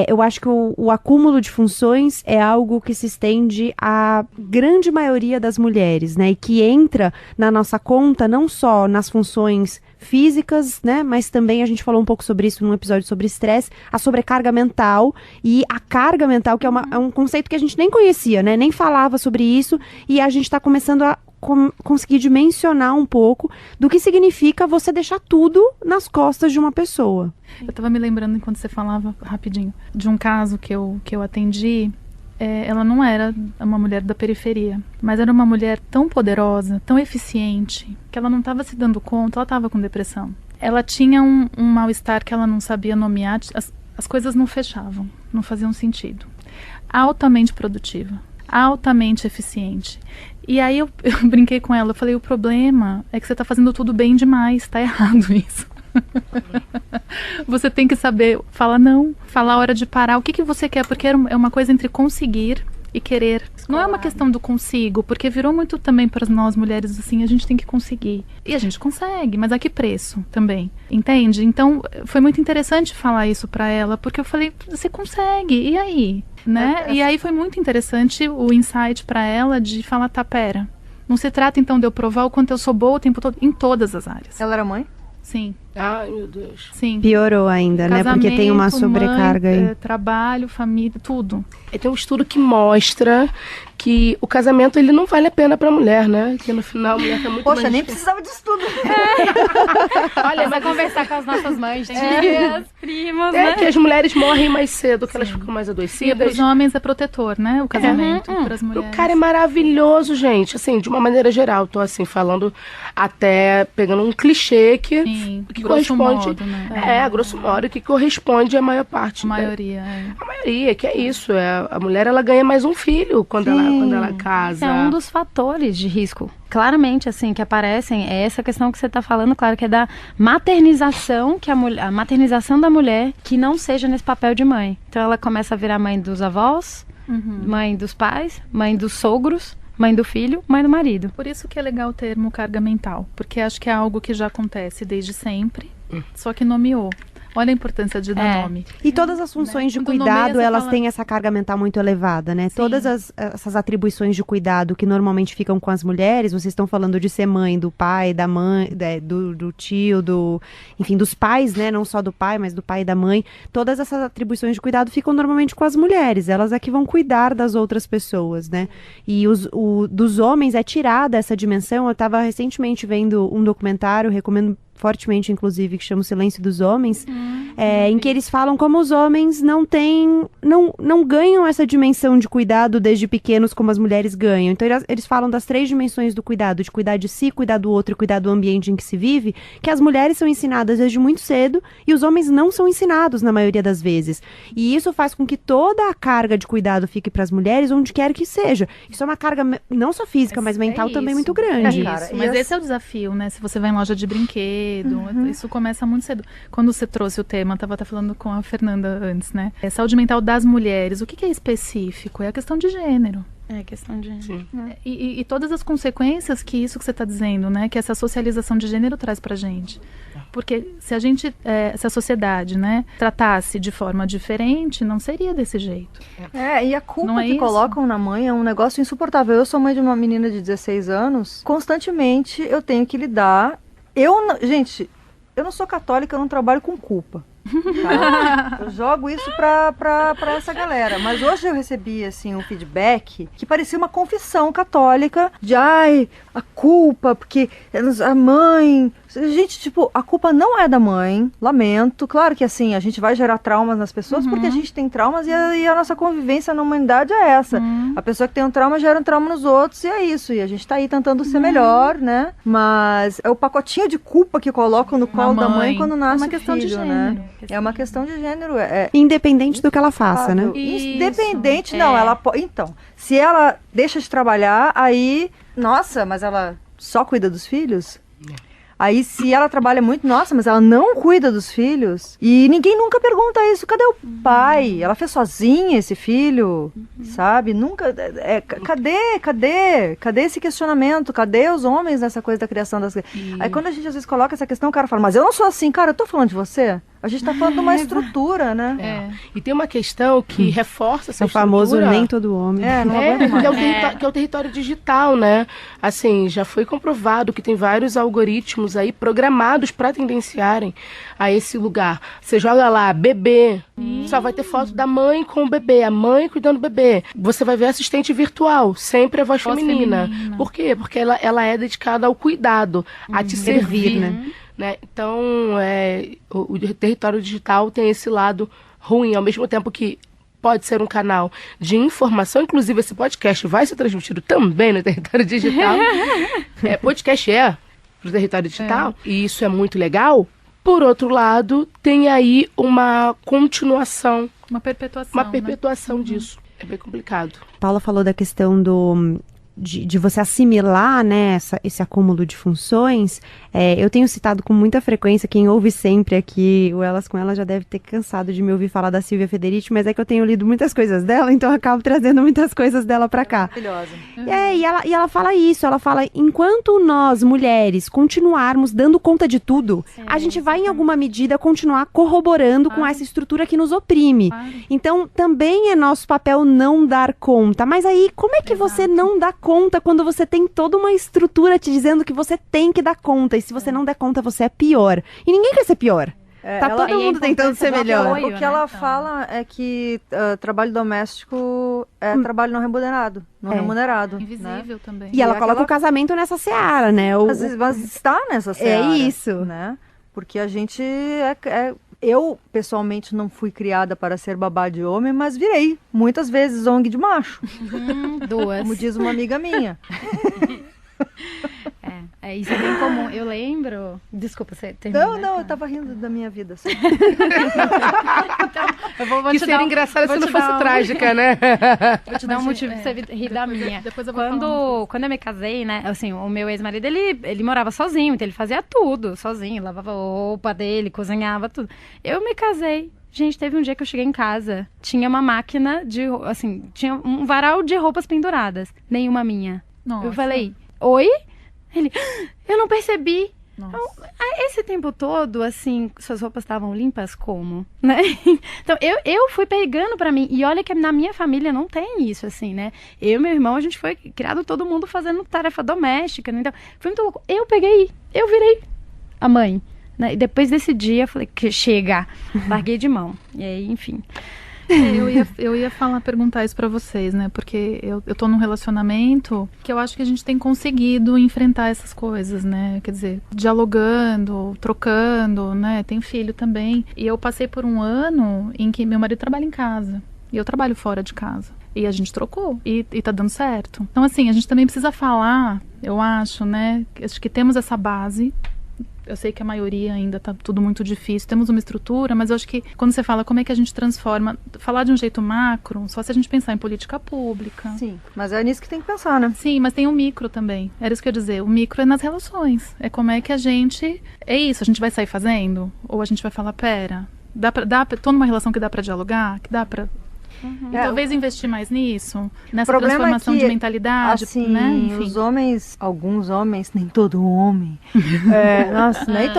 eu acho que o acúmulo de funções é algo que se estende à grande maioria das mulheres, né, e que entra na nossa conta não só nas funções físicas, né, mas também a gente falou um pouco sobre isso num episódio sobre estresse, a sobrecarga mental e a carga mental, que é um conceito que a gente nem conhecia, né, nem falava sobre isso, e a gente está começando a conseguir dimensionar um pouco do que significa você deixar tudo nas costas de uma pessoa. Eu estava me lembrando, enquanto você falava, rapidinho, de um caso que eu atendi. Ela não era uma mulher da periferia, mas era uma mulher tão poderosa, tão eficiente, que ela não estava se dando conta, ela estava com depressão. Ela tinha um mal-estar que ela não sabia nomear, as coisas não fechavam, não faziam sentido. Altamente produtiva, altamente eficiente. E aí eu brinquei com ela, eu falei, o problema é que você está fazendo tudo bem demais, está errado isso. Você tem que saber falar não, falar a hora de parar, o que você quer, porque é uma coisa entre conseguir e querer. Não é uma questão do consigo, porque virou muito também para nós mulheres assim, a gente tem que conseguir. E a gente consegue, mas a que preço também, entende? Então foi muito interessante falar isso para ela, porque eu falei, você consegue, e aí? Né? E aí foi muito interessante o insight para ela de falar, tá, pera, não se trata então de eu provar o quanto eu sou boa o tempo todo, em todas as áreas. Ela era mãe? Sim. Ai, meu Deus. Sim. Piorou ainda, né? Porque tem uma sobrecarga mãe, aí. Trabalho, família, tudo. E tem um estudo que mostra que o casamento, ele não vale a pena pra mulher, né? Que no final a mulher tá muito Poxa, mais... nem precisava disso tudo. Olha, vai conversar com as nossas mães, tias, primas, né? que as mulheres morrem mais cedo, que elas ficam mais E adoecidas. os homens é protetor, né? O casamento para as O mulheres. cara é maravilhoso, gente. Assim, de uma maneira geral. Tô assim, falando até pegando um clichê que grosso corresponde. modo, né? Grosso modo, que corresponde à maior parte. A maioria, A maioria, que é isso. A mulher, ela ganha mais um filho quando ela casa. É um dos fatores de risco. Claramente, assim, que aparecem, é essa questão que você está falando, claro, que é da maternização, a maternização da mulher que não seja nesse papel de mãe. Então ela começa a virar mãe dos avós, mãe dos pais, mãe dos sogros, mãe do filho, mãe do marido. Por isso que é legal o termo carga mental, porque acho que é algo que já acontece desde sempre, só que nomeou. Olha a importância de dar nome. E todas as funções de Quando cuidado, nomeia, elas fala... têm essa carga mental muito elevada, né? Sim. Todas essas atribuições de cuidado que normalmente ficam com as mulheres, vocês estão falando de ser mãe do pai, da mãe, do tio, enfim, dos pais, né? Não só do pai, mas do pai e da mãe. Todas essas atribuições de cuidado ficam normalmente com as mulheres. Elas é que vão cuidar das outras pessoas, né? E dos homens é tirada essa dimensão. Eu estava recentemente vendo um documentário, recomendo fortemente, inclusive, que chama O Silêncio dos Homens, em que eles falam como os homens não ganham essa dimensão de cuidado desde pequenos como as mulheres ganham. Então, eles falam das 3 dimensões do cuidado, de cuidar de si, cuidar do outro e cuidar do ambiente em que se vive, que as mulheres são ensinadas desde muito cedo e os homens não são ensinados na maioria das vezes. E isso faz com que toda a carga de cuidado fique para as mulheres, onde quer que seja. Isso é uma carga não só física, mas mental também muito grande. Cara, Mas esse é o desafio, né? Se você vai em loja de brinquedo, isso começa muito cedo. Quando você trouxe o tema, estava até falando com a Fernanda antes, né? Saúde mental das mulheres. O que é específico? É a questão de gênero. É questão de... Sim. E todas as consequências que isso que você está dizendo, né? Que essa socialização de gênero traz pra gente. Porque se a sociedade, né, tratasse de forma diferente, não seria desse jeito. E a culpa Não é que isso? colocam na mãe é um negócio insuportável. Eu sou mãe de uma menina de 16 anos, constantemente eu tenho que lidar... Gente, eu não sou católica, eu não trabalho com culpa. Tá? Eu jogo isso pra essa galera. Mas hoje eu recebi assim, um feedback que parecia uma confissão católica de a culpa, porque a mãe... Gente, tipo, a culpa não é da mãe, lamento. Claro que assim, a gente vai gerar traumas nas pessoas porque a gente tem traumas e a nossa convivência na humanidade é essa. A pessoa que tem um trauma gera um trauma nos outros e é isso. E a gente tá aí tentando ser melhor, né? Mas é o pacotinho de culpa que colocam no colo da mãe quando nasce uma questão filho, de gênero. né? É uma questão de gênero. Independente do que ela faça, né? Independente, não, ela pode. Então, se ela deixa de trabalhar, aí. Nossa, mas ela só cuida dos filhos? Aí, se ela trabalha muito, nossa, mas ela não cuida dos filhos. E ninguém nunca pergunta isso. Cadê o pai? Ela fez sozinha esse filho? Sabe? Nunca. Cadê esse questionamento? Cadê os homens nessa coisa da criação das crianças? Aí, quando a gente às vezes coloca essa questão, o cara fala, mas eu não sou assim, cara, eu tô falando de você. A gente tá falando de uma estrutura, né? E tem uma questão que reforça essa O famoso estrutura. nem todo homem. Não aguento mais. Que é o território digital, né? Assim, já foi comprovado que tem vários algoritmos aí programados para tendenciarem a esse lugar. Você joga lá, bebê, só vai ter foto da mãe com o bebê, a mãe cuidando do bebê. Você vai ver assistente virtual, sempre a voz feminina. Por quê? Porque ela é dedicada ao cuidado, a te servir, né? Então, o território digital tem esse lado ruim, ao mesmo tempo que pode ser um canal de informação. Inclusive, esse podcast vai ser transmitido também no território digital. Podcast pro território digital, e isso é muito legal. Por outro lado, tem aí uma continuação, uma perpetuação disso. É bem complicado. Paula falou da questão de você assimilar, né, esse acúmulo de funções. Eu tenho citado com muita frequência, quem ouve sempre aqui, o Elas com Ela já deve ter cansado de me ouvir falar da Silvia Federici, mas é que eu tenho lido muitas coisas dela, então eu acabo trazendo muitas coisas dela pra cá. Maravilhosa. E ela fala isso, ela fala, enquanto nós, mulheres, continuarmos dando conta de tudo, a gente vai, em alguma medida, continuar corroborando com essa estrutura que nos oprime. Então, também é nosso papel não dar conta. Mas aí, como é que você não dá conta quando você tem toda uma estrutura te dizendo que você tem que dar conta? E se você não der conta, você é pior. E ninguém quer ser pior. Todo mundo tentando ser melhor. O que ela fala é que trabalho doméstico é trabalho não remunerado. Invisível também. E ela coloca o casamento nessa seara, né? Mas está nessa seara. É isso. Né? Porque a gente eu, pessoalmente, não fui criada para ser babá de homem, mas virei muitas vezes ONG de macho. 2. Como diz uma amiga minha. Isso é bem comum. Eu lembro... Desculpa, você terminou. Não, eu tava rindo da minha vida. Só. Que seria engraçado se não fosse trágica, né? Vou te dar um motivo pra você rir da minha. Depois eu vou quando eu me casei, né, assim, o meu ex-marido, ele morava sozinho, então ele fazia tudo sozinho, lavava a roupa dele, cozinhava tudo. Eu me casei. Gente, teve um dia que eu cheguei em casa, tinha uma máquina tinha um varal de roupas penduradas. Nenhuma minha. Nossa. Eu falei, oi? Ele, eu não percebi. Nossa. Esse tempo todo, assim, suas roupas estavam limpas como? Né? Então, eu fui pegando pra mim. E olha que na minha família não tem isso, assim, né? Eu e meu irmão, a gente foi criado todo mundo fazendo tarefa doméstica, né? Então, foi muito louco. Eu virei a mãe. Né? E depois desse dia, eu falei, que chega. Larguei de mão. E aí, enfim... Eu ia perguntar isso pra vocês, né? Porque eu tô num relacionamento que eu acho que a gente tem conseguido enfrentar essas coisas, né? Quer dizer, dialogando, trocando, né? Tem filho também. E eu passei por um ano em que meu marido trabalha em casa. E eu trabalho fora de casa. E a gente trocou. E tá dando certo. Então, assim, a gente também precisa falar, eu acho, né? Acho que temos essa base. Eu sei que a maioria ainda tá tudo muito difícil, temos uma estrutura, mas eu acho que quando você fala como é que a gente transforma, falar de um jeito macro, só se a gente pensar em política pública. Sim, mas é nisso que tem que pensar, né? Sim, mas tem o micro também, era isso que eu ia dizer, o micro é nas relações, é como é que a gente, a gente vai sair fazendo? Ou a gente vai falar, pera, tô numa relação que dá pra dialogar, que dá pra E talvez investir mais nisso, nessa problema transformação é que, de mentalidade, assim, né? Enfim. os homens, alguns homens, nem todo homem. Nossa, nem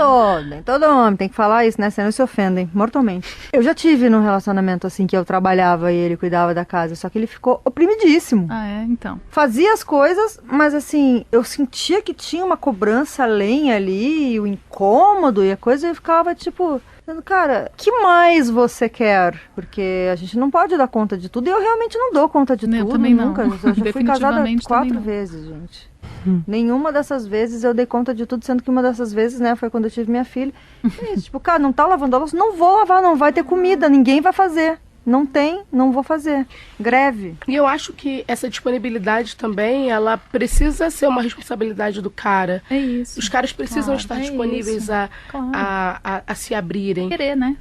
todo homem, tem que falar isso, né? Senão se ofendem mortalmente. Eu já tive num relacionamento assim que eu trabalhava e ele cuidava da casa, só que ele ficou oprimidíssimo. Então. Fazia as coisas, mas assim, eu sentia que tinha uma cobrança além ali, o incômodo e a coisa, e eu ficava tipo, cara, que mais você quer? Porque a gente não pode dar conta de tudo, e eu realmente não dou conta de Eu tudo, também não. nunca. Eu já fui casada Definitivamente 4 também não. vezes, gente. Nenhuma dessas vezes eu dei conta de tudo, sendo que uma dessas vezes, né, foi quando eu tive minha filha. É isso, tipo, cara, não tá lavando a louça? Não vou lavar, não vai ter comida, ninguém vai fazer. Não tem, não vou fazer. Greve. E eu acho que essa disponibilidade também, ela precisa ser uma responsabilidade do cara. É isso. Os caras precisam estar disponíveis a se abrirem. Querer, né?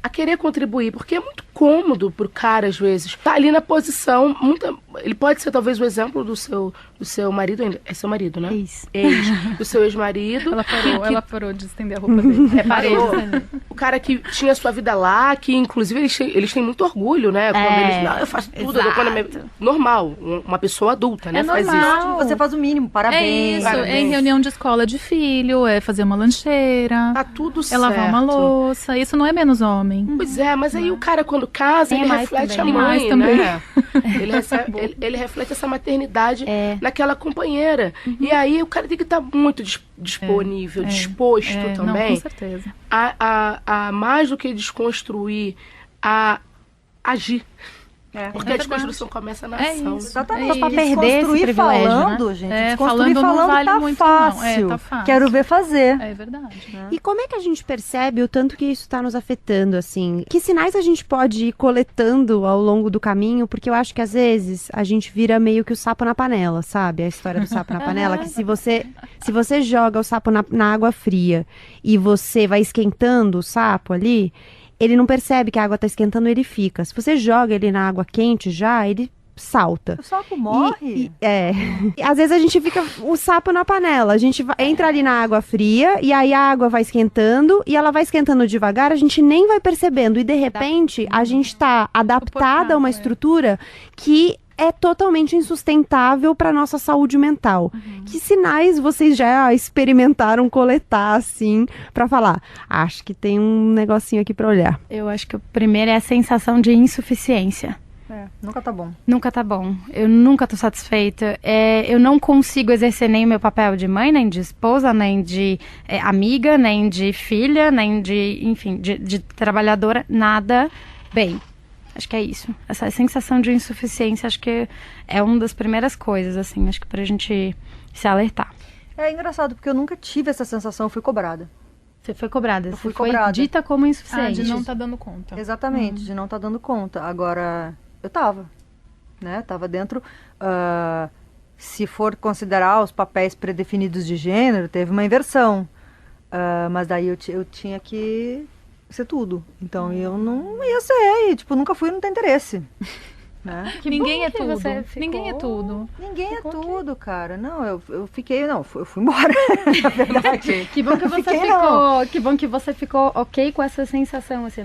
A querer contribuir, porque é muito cômodo pro cara, às vezes, tá ali na posição, ele pode ser talvez o exemplo do seu marido ainda, é seu marido, né? Ex. Do seu ex-marido. Ela parou de estender a roupa dele. Parou. O cara que tinha sua vida lá, que inclusive eles têm muito orgulho, né? Quando eles, não, eu faço tudo, eu dou conta, normal, uma pessoa adulta, né? Faz Ótimo, você faz o mínimo, parabéns. É isso, Parabéns. é em reunião de escola de filho, é fazer uma lancheira, Tá tudo é certo. lavar uma louça, isso não é menos homem. Pois é, mas aí o cara quando casa, Tem ele mais reflete também. a mãe, Tem mais né? Ele reflete essa maternidade naquela companheira. E aí o cara tem que estar muito disponível, disposto Não, também com certeza. a mais do que desconstruir, a agir. Porque a desconstrução começa na ação. isso. Exatamente. Pra perder esse privilégio, falando, né? gente. Falando Desconstruir não vale tá muito, fácil. não. Tá fácil. Quero ver fazer. É verdade. E como é que a gente percebe o tanto que isso está nos afetando, assim? Que sinais a gente pode ir coletando ao longo do caminho? Porque eu acho que às vezes a gente vira meio que o sapo na panela, sabe? A história do sapo na panela, que se você joga o sapo na água fria e você vai esquentando o sapo ali, ele não percebe que a água está esquentando, ele fica. Se você joga ele na água quente já, ele salta. O sapo morre. E às vezes a gente fica o sapo na panela. A gente entra ali na água fria e aí a água vai esquentando e ela vai esquentando devagar, a gente nem vai percebendo. E de repente a gente está adaptada a uma estrutura que é totalmente insustentável para nossa saúde mental. Que sinais vocês já experimentaram coletar, assim, para falar? Acho que tem um negocinho aqui para olhar. Eu acho que o primeiro é a sensação de insuficiência. Nunca tá bom. Nunca tá bom. Eu nunca tô satisfeita. Eu não consigo exercer nem o meu papel de mãe, nem de esposa, nem de amiga, nem de filha, nem de, enfim, de trabalhadora, nada bem. Acho que é isso. Essa sensação de insuficiência, acho que é uma das primeiras coisas, assim, acho que pra gente se alertar. É engraçado, porque eu nunca tive essa sensação, eu fui cobrada. Você foi cobrada, Eu fui você foi cobrada. dita como insuficiente. De não tá dando conta. Exatamente, de não estar dando conta. Agora, eu tava, né? Tava dentro, se for considerar os papéis predefinidos de gênero, teve uma inversão. Mas daí eu tinha que ser tudo. Então eu não ia ser, e, tipo, nunca fui, não tem interesse. Né? Ninguém é que tudo. você ficou- Ninguém é tudo. Ninguém é tudo, cara. Não, eu fui embora, na verdade. Que bom que você Fiquei, ficou. não. Que bom que você ficou ok com essa sensação, assim,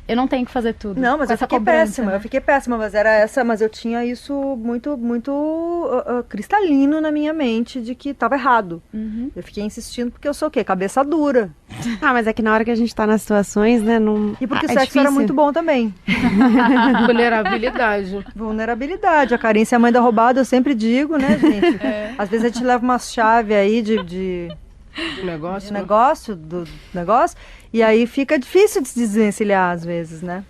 eu não tenho que fazer tudo. Não, mas com eu essa fiquei cobrança, péssima, né? eu fiquei péssima, mas eu tinha isso muito cristalino na minha mente de que tava errado. Eu fiquei insistindo porque eu sou o quê? Cabeça dura. Ah, mas é que na hora que a gente tá nas situações, né, não... E porque o é sexo era difícil. muito bom também. Vulnerabilidade. Vulnerabilidade. A carência é a mãe da roubada, eu sempre digo, né, gente? Às vezes a gente leva uma chave aí de Negócio. do negócio, e aí fica difícil de se desvencilhar às vezes, né?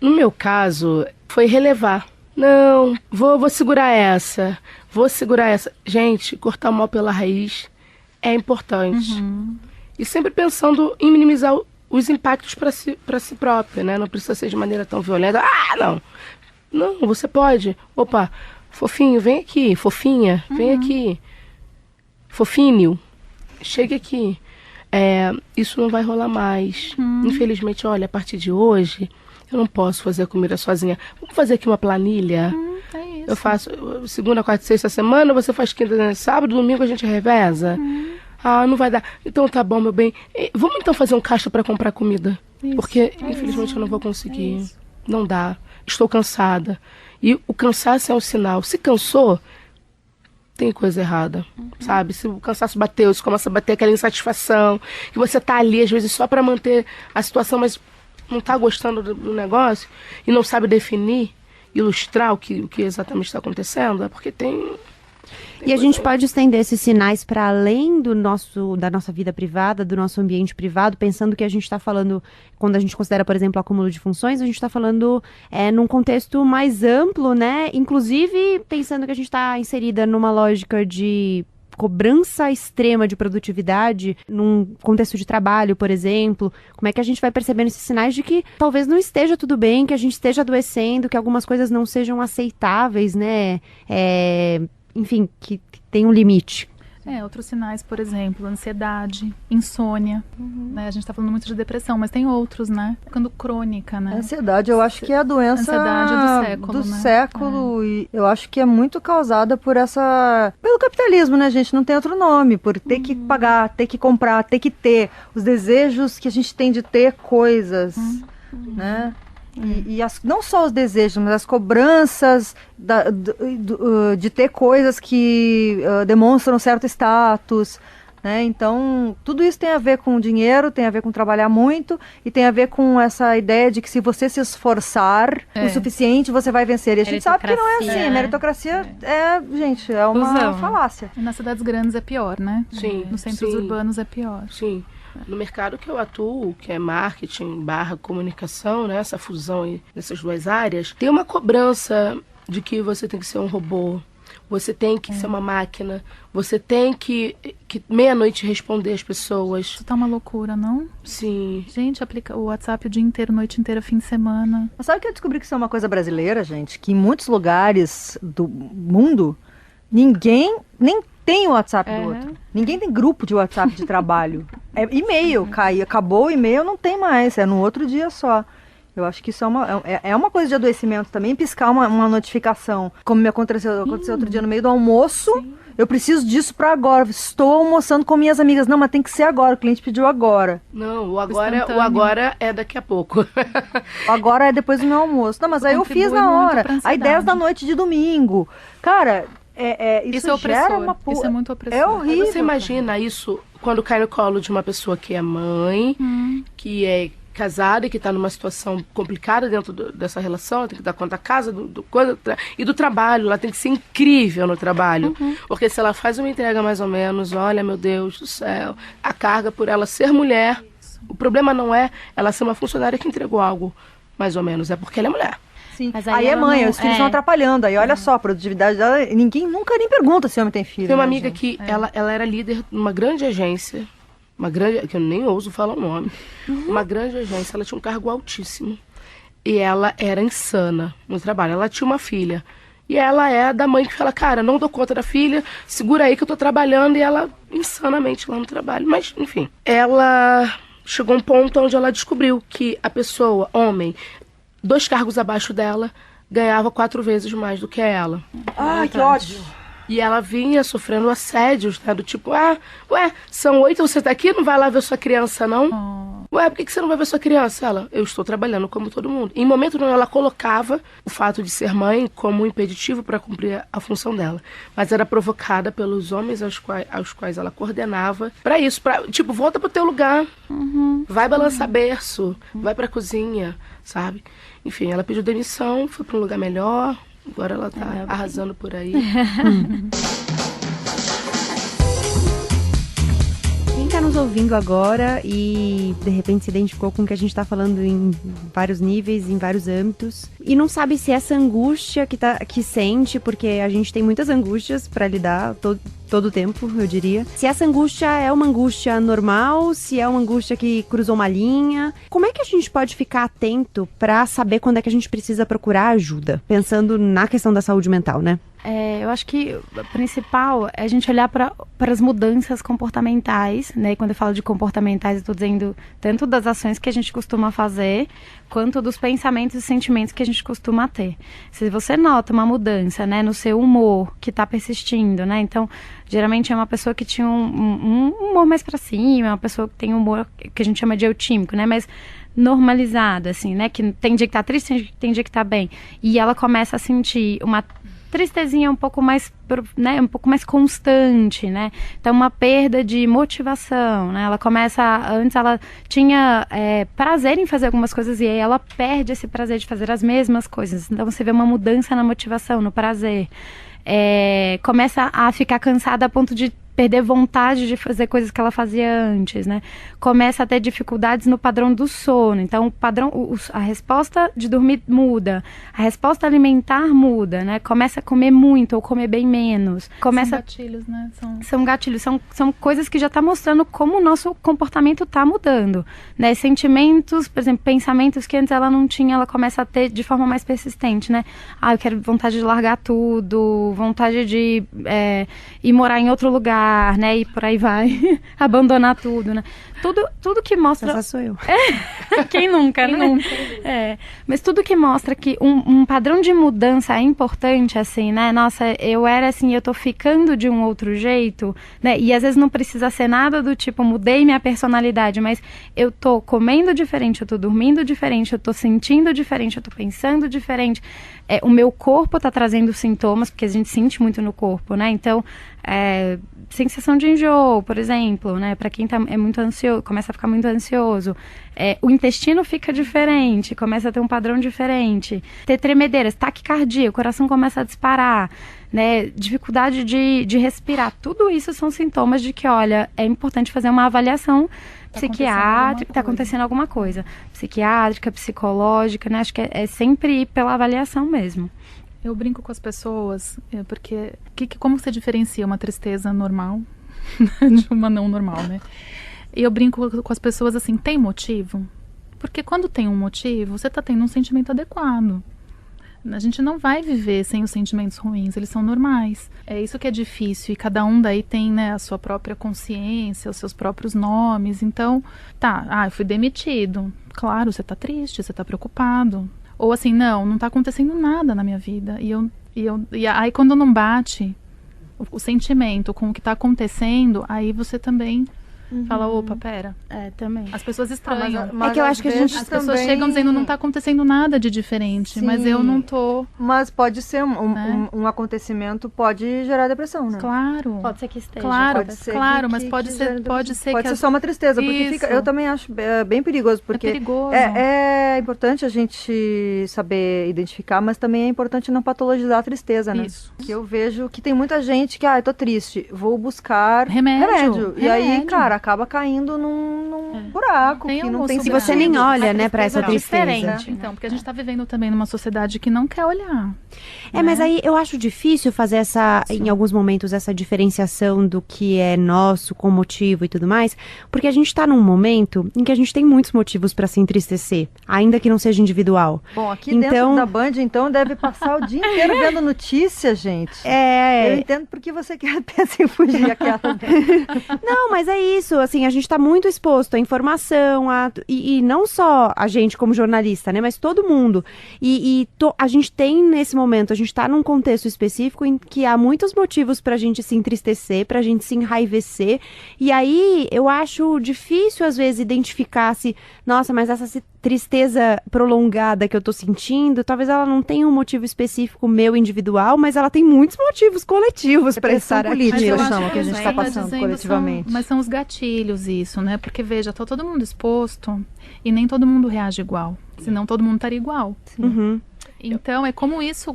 No meu caso, foi relevar. Não, vou segurar essa. Vou segurar essa. Gente, cortar o mal pela raiz é importante. E sempre pensando em minimizar os impactos para si própria, né? Não precisa ser de maneira tão violenta. Ah, não! Não, você pode. Opa, fofinho, vem aqui. Fofinha, vem aqui. Fofinho, chega aqui. Isso não vai rolar mais. Infelizmente, olha, a partir de hoje, eu não posso fazer a comida sozinha. Vamos fazer aqui uma planilha? É isso. Eu faço segunda, quarta e sexta semana, você faz quinta, né? Sábado, domingo a gente reveza. Ah, não vai dar. Então tá bom, meu bem. Vamos então fazer um caixa para comprar comida. Isso, Porque, infelizmente, eu não vou conseguir. não dá, estou cansada. E o cansaço é um sinal. Se cansou, tem coisa errada, sabe? Se o cansaço bateu, se começa a bater aquela insatisfação, que você tá ali, às vezes, só para manter a situação, mas não tá gostando do negócio e não sabe definir, ilustrar o que exatamente está acontecendo, é porque tem... E a gente pode estender esses sinais para além da nossa vida privada, do nosso ambiente privado, pensando que a gente está falando, quando a gente considera, por exemplo, acúmulo de funções, a gente está falando num contexto mais amplo, né? Inclusive pensando que a gente está inserida numa lógica de cobrança extrema de produtividade, num contexto de trabalho, por exemplo. Como é que a gente vai percebendo esses sinais de que talvez não esteja tudo bem, que a gente esteja adoecendo, que algumas coisas não sejam aceitáveis, né? Enfim, que tem um limite. Outros sinais, por exemplo, ansiedade, insônia, né? A gente tá falando muito de depressão, mas tem outros, né? Ficando crônica, né? A ansiedade, eu acho que é a doença do século. E eu acho que é muito causada pelo capitalismo, né, gente? Não tem outro nome, por ter que pagar, ter que comprar, ter que ter os desejos que a gente tem de ter coisas, né? E não só os desejos, mas as cobranças de ter coisas que demonstram certo status, né? Então, tudo isso tem a ver com dinheiro, tem a ver com trabalhar muito e tem a ver com essa ideia de que se você se esforçar o suficiente, você vai vencer. E a gente sabe que não é assim. Né? Meritocracia gente, é uma falácia. E nas cidades grandes é pior, né? Sim. Nos centros urbanos é pior. Sim. No mercado que eu atuo, que é marketing / comunicação, né, essa fusão aí dessas duas áreas, tem uma cobrança de que você tem que ser um robô, você tem que ser uma máquina, você tem que meia-noite responder as pessoas. Isso tá uma loucura, não? Sim. Gente, aplica o WhatsApp o dia inteiro, noite inteira, fim de semana. Mas sabe que eu descobri que isso é uma coisa brasileira, gente? Que em muitos lugares do mundo, ninguém nem tem o WhatsApp do outro. Ninguém tem grupo de WhatsApp de trabalho. É e-mail, acabou o e-mail, não tem mais, é no outro dia só. Eu acho que isso é uma coisa de adoecimento também, piscar uma notificação. Como me aconteceu outro dia no meio do almoço, eu preciso disso pra agora, estou almoçando com minhas amigas. Não, mas tem que ser agora, o cliente pediu agora. Não, o agora é daqui a pouco. O agora é depois do meu almoço. Não, mas aí eu fiz na hora, às 10 da noite de domingo. Cara... Isso é gera isso é muito opressor. É horrível. Você imagina isso quando cai no colo de uma pessoa que é mãe, que é casada e que está numa situação complicada dentro dessa relação, ela tem que dar conta da casa, e do trabalho, ela tem que ser incrível no trabalho, porque se ela faz uma entrega mais ou menos, olha, meu Deus do céu, a carga por ela ser mulher, o problema não é ela ser uma funcionária que entregou algo mais ou menos, é porque ela é mulher. Sim. Mas aí é mãe, os filhos estão atrapalhando. Aí olha só, a produtividade dela, ninguém nunca nem pergunta se homem tem filho. Tem uma amiga que ela era líder numa grande agência, que eu nem ouso falar o nome, uma grande agência, ela tinha um cargo altíssimo. E ela era insana no trabalho. Ela tinha uma filha. E ela é da mãe que fala, cara, não dou conta da filha, segura aí que eu tô trabalhando. E ela, insanamente lá no trabalho. Mas, enfim, ela chegou a um ponto onde ela descobriu que a pessoa, homem... 2 cargos abaixo dela, ganhava 4 vezes mais do que ela. Ai, que ódio! E ela vinha sofrendo assédios, né? Do tipo, são 8, você tá aqui, não vai lá ver sua criança, não? Por que você não vai ver sua criança? Ela, eu estou trabalhando como todo mundo. Em momento nenhum, ela colocava o fato de ser mãe como um impeditivo para cumprir a função dela. Mas era provocada pelos homens aos quais ela coordenava para isso. Tipo, volta pro teu lugar, vai balançar berço, vai pra cozinha, sabe? Enfim, ela pediu demissão, foi para um lugar melhor, agora ela tá arrasando por aí. Quem está nos ouvindo agora e de repente se identificou com o que a gente está falando em vários níveis, em vários âmbitos, e não sabe se essa angústia que sente, porque a gente tem muitas angústias para lidar todo o tempo, eu diria. Se essa angústia é uma angústia normal, se é uma angústia que cruzou uma linha, como é que a gente pode ficar atento para saber quando é que a gente precisa procurar ajuda? Pensando na questão da saúde mental, né? Eu acho que o principal é a gente olhar para as mudanças comportamentais, né? E quando eu falo de comportamentais, eu estou dizendo tanto das ações que a gente costuma fazer, quanto dos pensamentos e sentimentos que a gente costuma ter. Se você nota uma mudança, né, no seu humor que está persistindo, né? Então, geralmente é uma pessoa que tinha um humor mais para cima, uma pessoa que tem um humor que a gente chama de eutímico, né? Mas normalizado, assim, né? Que tem dia que tá triste, tem dia que tá bem. E ela começa a sentir uma tristezinha um pouco mais, né, um pouco mais constante, né? Então, uma perda de motivação, né? Ela começa, antes ela tinha prazer em fazer algumas coisas e aí ela perde esse prazer de fazer as mesmas coisas. Então, você vê uma mudança na motivação, no prazer. Começa a ficar cansada a ponto de perder vontade de fazer coisas que ela fazia antes, né? Começa a ter dificuldades no padrão do sono. Então, o padrão, a resposta de dormir muda, a resposta alimentar muda, né? Começa a comer muito ou comer bem menos. São gatilhos, né? São gatilhos, são coisas que já estão mostrando como o nosso comportamento está mudando, né? Sentimentos, por exemplo, pensamentos que antes ela não tinha, ela começa a ter de forma mais persistente, né? Eu quero vontade de largar tudo, vontade de ir morar em outro lugar, né, e por aí vai, abandonar tudo, né, tudo que mostra... Essa sou eu. Quem nunca, né? Nunca. Mas tudo que mostra que um padrão de mudança é importante, assim, né, nossa, eu era assim, eu tô ficando de um outro jeito, né, e às vezes não precisa ser nada do tipo, mudei minha personalidade, mas eu tô comendo diferente, eu tô dormindo diferente, eu tô sentindo diferente, eu tô pensando diferente, o meu corpo tá trazendo sintomas, porque a gente sente muito no corpo, né, então, sensação de enjoo, por exemplo, né? Para quem é muito ansioso, começa a ficar muito ansioso. O intestino fica diferente, começa a ter um padrão diferente. Ter tremedeiras, taquicardia, o coração começa a disparar, né? Dificuldade de respirar. Tudo isso são sintomas de que, olha, é importante fazer uma avaliação psiquiátrica, está acontecendo alguma coisa. Psiquiátrica, psicológica, né? Acho que é sempre ir pela avaliação mesmo. Eu brinco com as pessoas, porque como você diferencia uma tristeza normal de uma não normal, né? E eu brinco com as pessoas assim, tem motivo? Porque quando tem um motivo, você está tendo um sentimento adequado. A gente não vai viver sem os sentimentos ruins, eles são normais. É isso que é difícil, e cada um daí tem, né, a sua própria consciência, os seus próprios nomes. Então, eu fui demitido. Claro, você está triste, você está preocupado. Ou assim, não tá acontecendo nada na minha vida. E aí quando não bate o sentimento com o que tá acontecendo, aí você também fala, opa, pera. Também. As pessoas estranham. Mas que eu acho que As pessoas chegam dizendo, não tá acontecendo nada de diferente, Sim. Mas eu não tô... Mas pode ser, né? um acontecimento pode gerar depressão, né? Claro. Pode ser que esteja. Claro, Pode ser claro, que mas pode ser Pode ser só uma tristeza, porque eu também acho bem perigoso, porque é perigoso. É importante a gente saber identificar, mas também é importante não patologizar a tristeza, né? Isso. Que eu vejo que tem muita gente que, eu tô triste, vou buscar remédio. E aí, cara, acaba caindo num buraco, que não tem Se você nem olha, né, pra essa tristeza. Diferente, então, porque a gente tá vivendo também numa sociedade que não quer olhar. Mas aí eu acho difícil fazer em alguns momentos, essa diferenciação do que é nosso, com motivo e tudo mais, porque a gente tá num momento em que a gente tem muitos motivos pra se entristecer, ainda que não seja individual. Bom, aqui dentro da Band, então, deve passar o dia inteiro vendo notícia, gente. Eu entendo porque você pensa em fugir aqui. Não, mas é isso, assim, a gente tá muito exposto à informação, e não só a gente como jornalista, né, mas todo mundo. A gente tem, nesse momento, a gente tá num contexto específico em que há muitos motivos pra gente se entristecer, pra gente se enraivecer, e aí eu acho difícil, às vezes, identificar se, nossa, mas essa tristeza prolongada que eu tô sentindo, talvez ela não tenha um motivo específico meu individual, mas ela tem muitos motivos coletivos para estar política, aqui. eu chamo, que a gente está passando coletivamente. Mas são os gatilhos isso, né? Porque, veja, tá todo mundo exposto e nem todo mundo reage igual. Senão todo mundo estaria igual. Uhum. Então,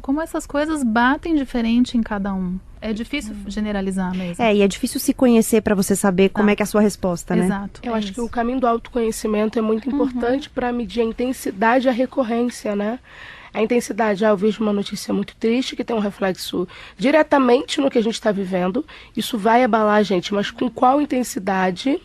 como essas coisas batem diferente em cada um. É difícil generalizar mesmo. E é difícil se conhecer para você saber como é que é a sua resposta, né? Exato. Eu acho que o caminho do autoconhecimento é muito importante para medir a intensidade e a recorrência, né? A intensidade, eu vejo uma notícia muito triste que tem um reflexo diretamente no que a gente está vivendo. Isso vai abalar a gente, mas com qual intensidade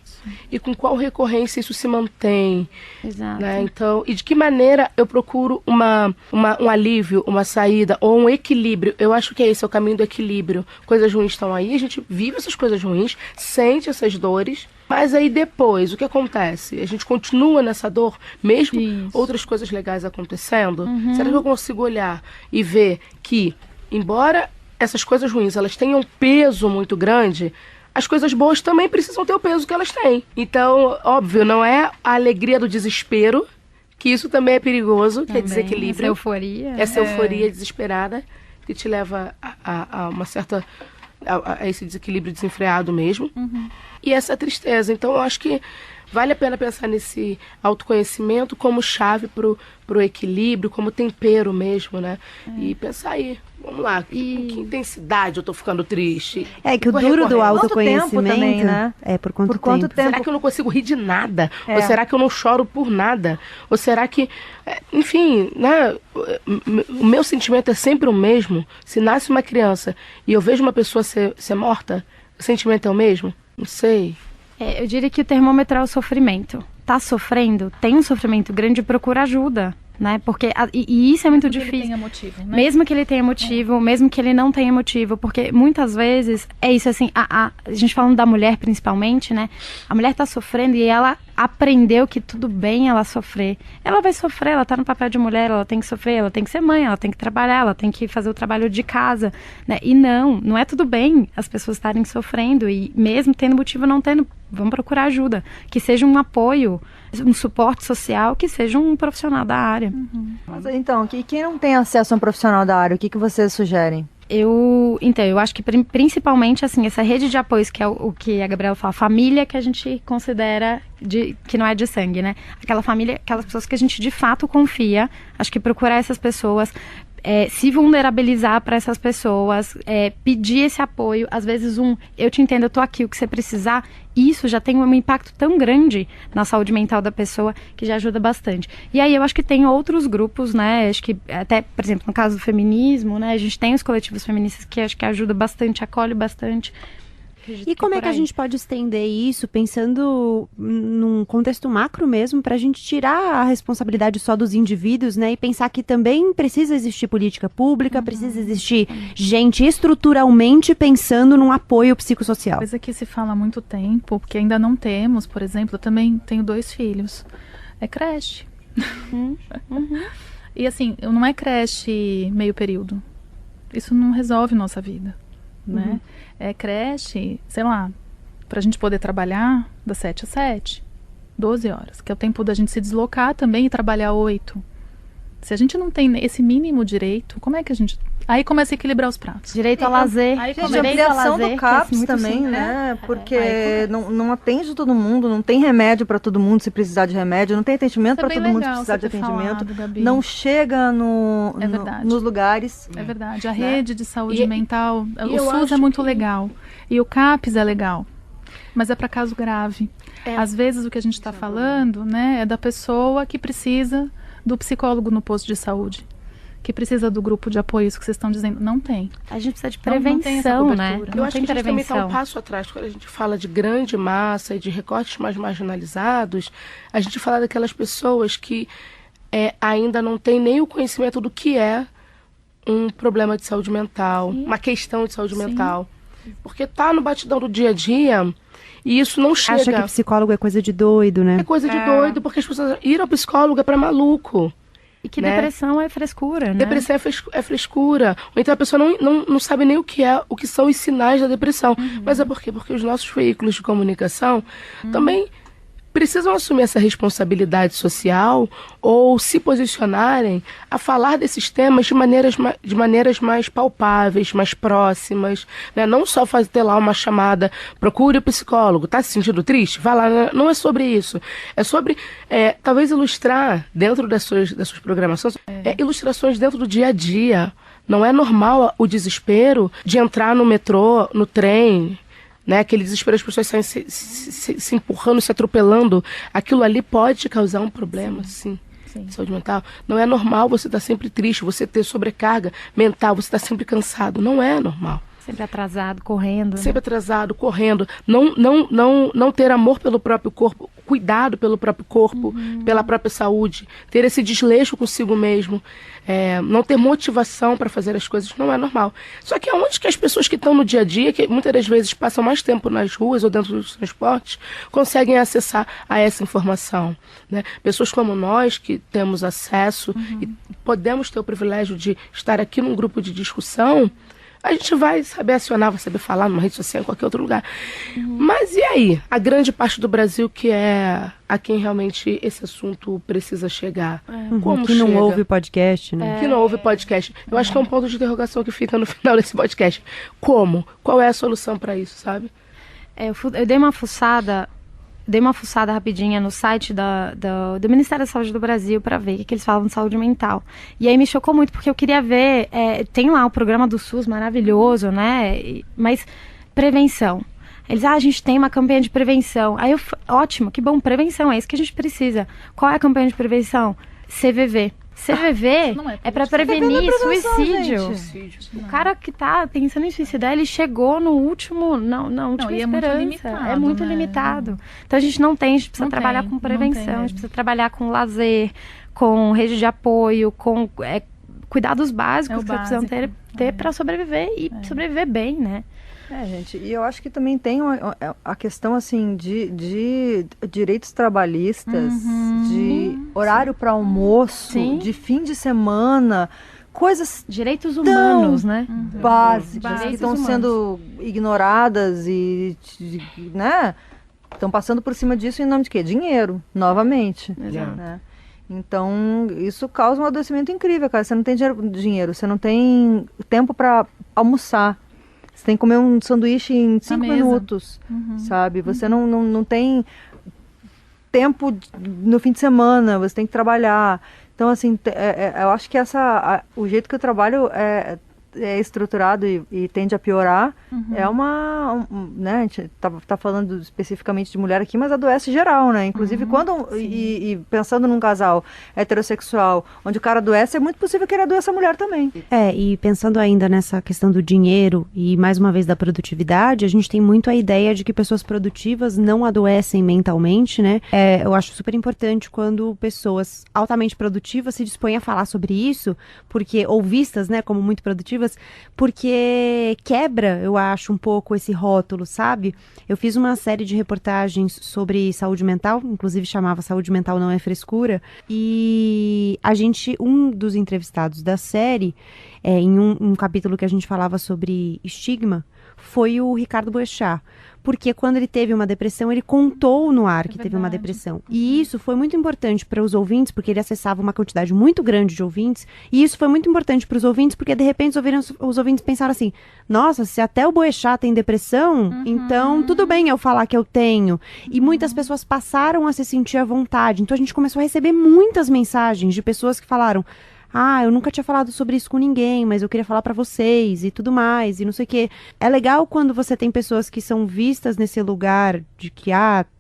e com qual recorrência isso se mantém. Exato. Né? Então, e de que maneira eu procuro um alívio, uma saída ou um equilíbrio. Eu acho que esse é o caminho do equilíbrio. Coisas ruins estão aí, a gente vive essas coisas ruins, sente essas dores, mas aí depois, o que acontece? A gente continua nessa dor, mesmo outras coisas legais acontecendo? Será que eu consigo olhar e ver que, embora essas coisas ruins elas tenham um peso muito grande, as coisas boas também precisam ter o peso que elas têm. Então, óbvio, não é a alegria do desespero, que isso também é perigoso, que é desequilíbrio. Essa euforia desesperada que te leva a uma certa... a esse desequilíbrio desenfreado mesmo. E essa tristeza. Então, eu acho que vale a pena pensar nesse autoconhecimento como chave pro equilíbrio, como tempero mesmo, né? E pensar aí, vamos lá, que intensidade eu tô ficando triste? É que o duro do autoconhecimento também, né? É por quanto tempo? Será que eu não consigo rir de nada? Ou será que eu não choro por nada? Ou será que... Enfim, né? O meu sentimento é sempre o mesmo. Se nasce uma criança e eu vejo uma pessoa ser morta, o sentimento é o mesmo? Não sei. Eu diria que o termômetro é o sofrimento. Tá sofrendo, tem um sofrimento grande, procura ajuda, né? Porque e isso é muito difícil. Ele tenha motivo, né? Mesmo que ele tenha motivo, mesmo que ele não tenha motivo, porque muitas vezes é isso assim, a gente falando da mulher principalmente, né? A mulher tá sofrendo e ela aprendeu que tudo bem ela sofrer. Ela vai sofrer, ela tá no papel de mulher, ela tem que sofrer, ela tem que ser mãe, ela tem que trabalhar, ela tem que fazer o trabalho de casa, né? E não é tudo bem as pessoas estarem sofrendo e mesmo tendo motivo ou não tendo, vamos procurar ajuda, que seja um apoio, um suporte social, que seja um profissional da área. Mas, então, quem não tem acesso a um profissional da área, o que vocês sugerem? Eu acho que principalmente assim, essa rede de apoios, que é o que a Gabriela fala, família que a gente considera que não é de sangue, né? Aquela família, aquelas pessoas que a gente de fato confia, acho que procurar essas pessoas, se vulnerabilizar para essas pessoas, pedir esse apoio, às vezes eu te entendo, eu tô aqui, o que você precisar, isso já tem um impacto tão grande na saúde mental da pessoa que já ajuda bastante. E aí eu acho que tem outros grupos, né, acho que até, por exemplo, no caso do feminismo, né, a gente tem os coletivos feministas que acho que ajuda bastante, acolhe bastante. E como é que a gente pode estender isso, pensando num contexto macro mesmo, para a gente tirar a responsabilidade só dos indivíduos, né? E pensar que também precisa existir política pública, precisa existir gente estruturalmente pensando num apoio psicossocial. Coisa que se fala há muito tempo, porque ainda não temos, por exemplo, eu também tenho 2 filhos. É creche. E assim, não é creche meio período. Isso não resolve nossa vida, né? É creche, sei lá, pra gente poder trabalhar das 7 às 7, 12 horas, que é o tempo da gente se deslocar também e trabalhar 8. Se a gente não tem esse mínimo direito, como é que a gente... Aí começa a equilibrar os pratos. Direito a lazer. Aí Gente, a ampliação do CAPS também, né? Porque não atende todo mundo, não tem remédio para todo mundo se precisar de remédio, não tem atendimento para todo mundo se precisar de atendimento, não chega nos lugares. É verdade. A rede de saúde mental, o SUS é muito legal. E o CAPS é legal. Mas é para caso grave. Às vezes o que a gente está falando, né, é da pessoa que precisa do psicólogo no posto de saúde, que precisa do grupo de apoio, isso que vocês estão dizendo, não tem. A gente precisa de prevenção, né? Eu acho que a gente também está um passo atrás. Quando a gente fala de grande massa e de recortes mais marginalizados, a gente fala daquelas pessoas que ainda não têm nem o conhecimento do que é um problema de saúde mental, uma questão de saúde mental. Porque tá no batidão do dia a dia e isso não chega. Acha que psicólogo é coisa de doido, né? É coisa de doido, porque as pessoas ir ao psicólogo é pra maluco. E que depressão é frescura, né? Depressão é frescura. Ou então a pessoa não sabe nem o que são os sinais da depressão. Mas é por quê? Porque os nossos veículos de comunicação também precisam assumir essa responsabilidade social ou se posicionarem a falar desses temas de maneiras mais palpáveis, mais próximas, né? Não só ter lá uma chamada, procure o psicólogo, tá se sentindo triste? Vai lá, não é sobre isso. É sobre, talvez ilustrar dentro das suas programações, ilustrações dentro do dia a dia. Não é normal o desespero de entrar no metrô, no trem, né? Aquele desespero, as pessoas saem se empurrando, se atropelando. Aquilo ali pode causar um problema, sim. Sim. Saúde mental. Não é normal você estar sempre triste, você ter sobrecarga mental, você estar sempre cansado. Não é normal. Sempre atrasado, correndo. Sempre atrasado, correndo. Não ter amor pelo próprio corpo, cuidado pelo próprio corpo, pela própria saúde. Ter esse desleixo consigo mesmo. Não ter motivação para fazer as coisas não é normal. Só que aonde que as pessoas que estão no dia a dia, que muitas das vezes passam mais tempo nas ruas ou dentro dos transportes, conseguem acessar a essa informação, né? Pessoas como nós, que temos acesso e podemos ter o privilégio de estar aqui num grupo de discussão, a gente vai saber acionar, vai saber falar numa rede social, em qualquer outro lugar. Mas e aí? A grande parte do Brasil que é a quem realmente esse assunto precisa chegar. Como que chega? não ouve podcast, né? Que não ouve podcast. Eu acho que é um ponto de interrogação que fica no final desse podcast. Como? Qual é a solução para isso, sabe? Eu dei uma fuçada rapidinha no site do Ministério da Saúde do Brasil para ver o que eles falam de saúde mental. E aí me chocou muito, porque eu queria ver, tem lá o programa do SUS maravilhoso, né? Mas prevenção. Eles, a gente tem uma campanha de prevenção. Aí ótimo, que bom, prevenção, é isso que a gente precisa. Qual é a campanha de prevenção? CVV. CVV é para prevenir suicídio. O cara que tá pensando em suicidar, ele chegou no último, na última esperança. É muito limitado. Então a gente precisa trabalhar com prevenção, a gente precisa trabalhar com lazer, com rede de apoio, com cuidados básicos que precisam ter para sobreviver e sobreviver bem, né? Gente, e eu acho que também tem a questão, assim, de direitos trabalhistas, de horário para almoço, de fim de semana, coisas... Direitos humanos, né? Básicas, que estão sendo ignoradas e, né, estão passando por cima disso em nome de quê? Dinheiro, novamente. Exato. Né? Então, isso causa um adoecimento incrível, cara. Você não tem dinheiro, você não tem tempo para almoçar. Você tem que comer um sanduíche em 5 minutos, sabe? Você não tem tempo no fim de semana, você tem que trabalhar. Então, assim, eu acho que o jeito que eu trabalho é estruturado e tende a piorar. É né, a gente tá falando especificamente de mulher aqui, mas adoece geral, né? Inclusive, quando e pensando num casal heterossexual, onde o cara adoece, é muito possível que ele adoeça a mulher também. E pensando ainda nessa questão do dinheiro e, mais uma vez, da produtividade, a gente tem muito a ideia de que pessoas produtivas não adoecem mentalmente, né? Eu acho super importante quando pessoas altamente produtivas se dispõem a falar sobre isso, ou vistas, né, como muito produtivas, porque quebra, eu acho, um pouco esse rótulo, sabe? Eu fiz uma série de reportagens sobre saúde mental, inclusive chamava Saúde Mental Não é Frescura, e um dos entrevistados da série, em um capítulo que a gente falava sobre estigma, foi o Ricardo Boechat. Porque quando ele teve uma depressão, ele contou no ar que teve uma depressão. E isso foi muito importante para os ouvintes, porque ele acessava uma quantidade muito grande de ouvintes. E isso foi muito importante para os ouvintes, porque de repente os ouvintes pensaram assim, nossa, se até o Boechat tem depressão, então tudo bem eu falar que eu tenho. E muitas pessoas passaram a se sentir à vontade. Então a gente começou a receber muitas mensagens de pessoas que falaram, eu nunca tinha falado sobre isso com ninguém, mas eu queria falar pra vocês e tudo mais, e não sei o quê. É legal quando você tem pessoas que são vistas nesse lugar de que,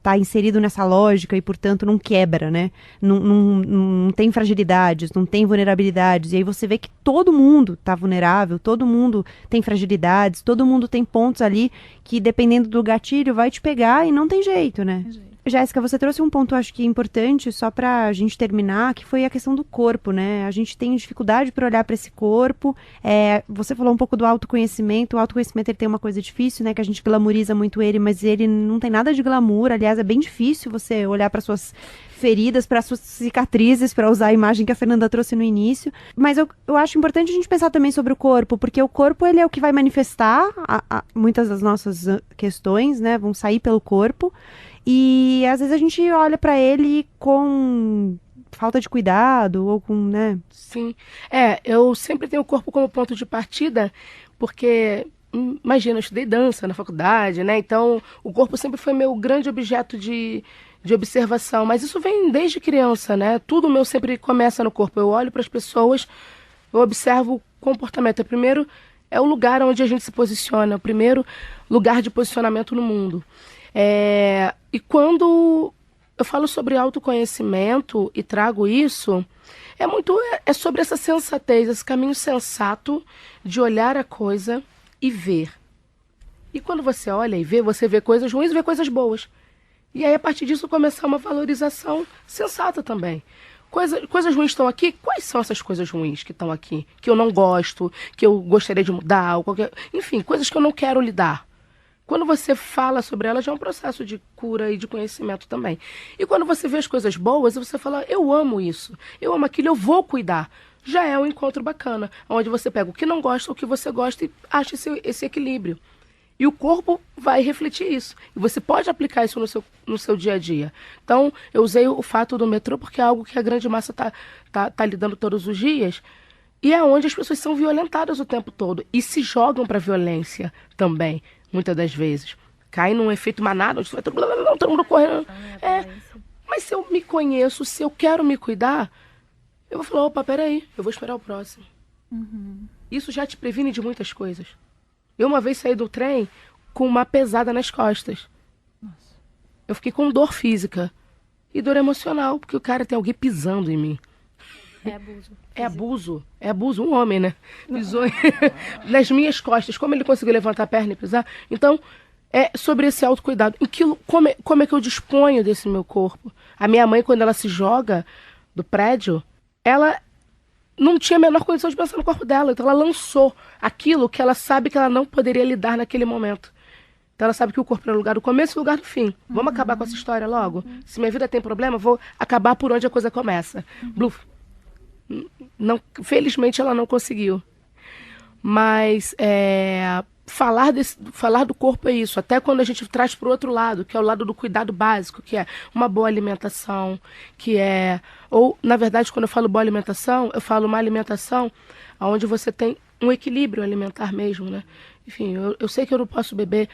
tá inserido nessa lógica e, portanto, não quebra, né? Não tem fragilidades, não tem vulnerabilidades. E aí você vê que todo mundo tá vulnerável, todo mundo tem fragilidades, todo mundo tem pontos ali que, dependendo do gatilho, vai te pegar e não tem jeito, né? Jéssica, você trouxe um ponto, acho que importante, só pra gente terminar, que foi a questão do corpo, né? A gente tem dificuldade para olhar para esse corpo. Você falou um pouco do autoconhecimento. O autoconhecimento, ele tem uma coisa difícil, né? Que a gente glamoriza muito ele, mas ele não tem nada de glamour. Aliás, é bem difícil você olhar para suas feridas, para suas cicatrizes, para usar a imagem que a Fernanda trouxe no início. Mas eu acho importante a gente pensar também sobre o corpo, porque o corpo, ele é o que vai manifestar muitas das nossas questões, né? Vão sair pelo corpo. E às vezes a gente olha para ele com falta de cuidado ou com, né? Sim. Eu sempre tenho o corpo como ponto de partida, porque, imagina, eu estudei dança na faculdade, né? Então, o corpo sempre foi meu grande objeto de observação. Mas isso vem desde criança, né? Tudo meu sempre começa no corpo. Eu olho para as pessoas, eu observo o comportamento. Primeiro, é o lugar onde a gente se posiciona, o primeiro lugar de posicionamento no mundo. E quando eu falo sobre autoconhecimento e trago isso, é sobre essa sensatez, esse caminho sensato de olhar a coisa e ver. E quando você olha e vê, você vê coisas ruins e vê coisas boas. E aí, a partir disso, começar uma valorização sensata também. Coisas ruins estão aqui? Quais são essas coisas ruins que estão aqui? Que eu não gosto, que eu gostaria de mudar, ou enfim, coisas que eu não quero lidar. Quando você fala sobre elas, já é um processo de cura e de conhecimento também. E quando você vê as coisas boas, você fala, eu amo isso, eu amo aquilo, eu vou cuidar. Já é um encontro bacana, onde você pega o que não gosta, o que você gosta e acha esse equilíbrio. E o corpo vai refletir isso. E você pode aplicar isso no seu dia a dia. Então, eu usei o fato do metrô porque é algo que a grande massa tá lidando todos os dias. E é onde as pessoas são violentadas o tempo todo. E se jogam para violência também, muitas das vezes. Cai num efeito manada, onde vai todo mundo correndo. Mas se eu me conheço, se eu quero me cuidar, eu vou falar, opa, peraí, eu vou esperar o próximo. Isso já te previne de muitas coisas. Eu uma vez saí do trem com uma pesada nas costas. Nossa. Eu fiquei com dor física e dor emocional, porque o cara tem alguém pisando em mim. É abuso. É abuso. Um homem, né? Pisou nas minhas costas. Como ele conseguiu levantar a perna e pisar? Então, é sobre esse autocuidado. Como é que eu disponho desse meu corpo? A minha mãe, quando ela se joga do prédio, ela não tinha a menor condição de pensar no corpo dela. Então ela lançou aquilo que ela sabe que ela não poderia lidar naquele momento. Então ela sabe que o corpo é o lugar do começo e o lugar do fim. Vamos acabar com essa história logo? Se minha vida tem problema, vou acabar por onde a coisa começa. Bluf. Não, felizmente ela não conseguiu. Mas falar do corpo é isso. Até quando a gente traz para o outro lado, que é o lado do cuidado básico, que é uma boa alimentação, ou, na verdade, quando eu falo boa alimentação, eu falo uma alimentação onde você tem um equilíbrio alimentar mesmo, né? Enfim, eu sei que eu não posso beber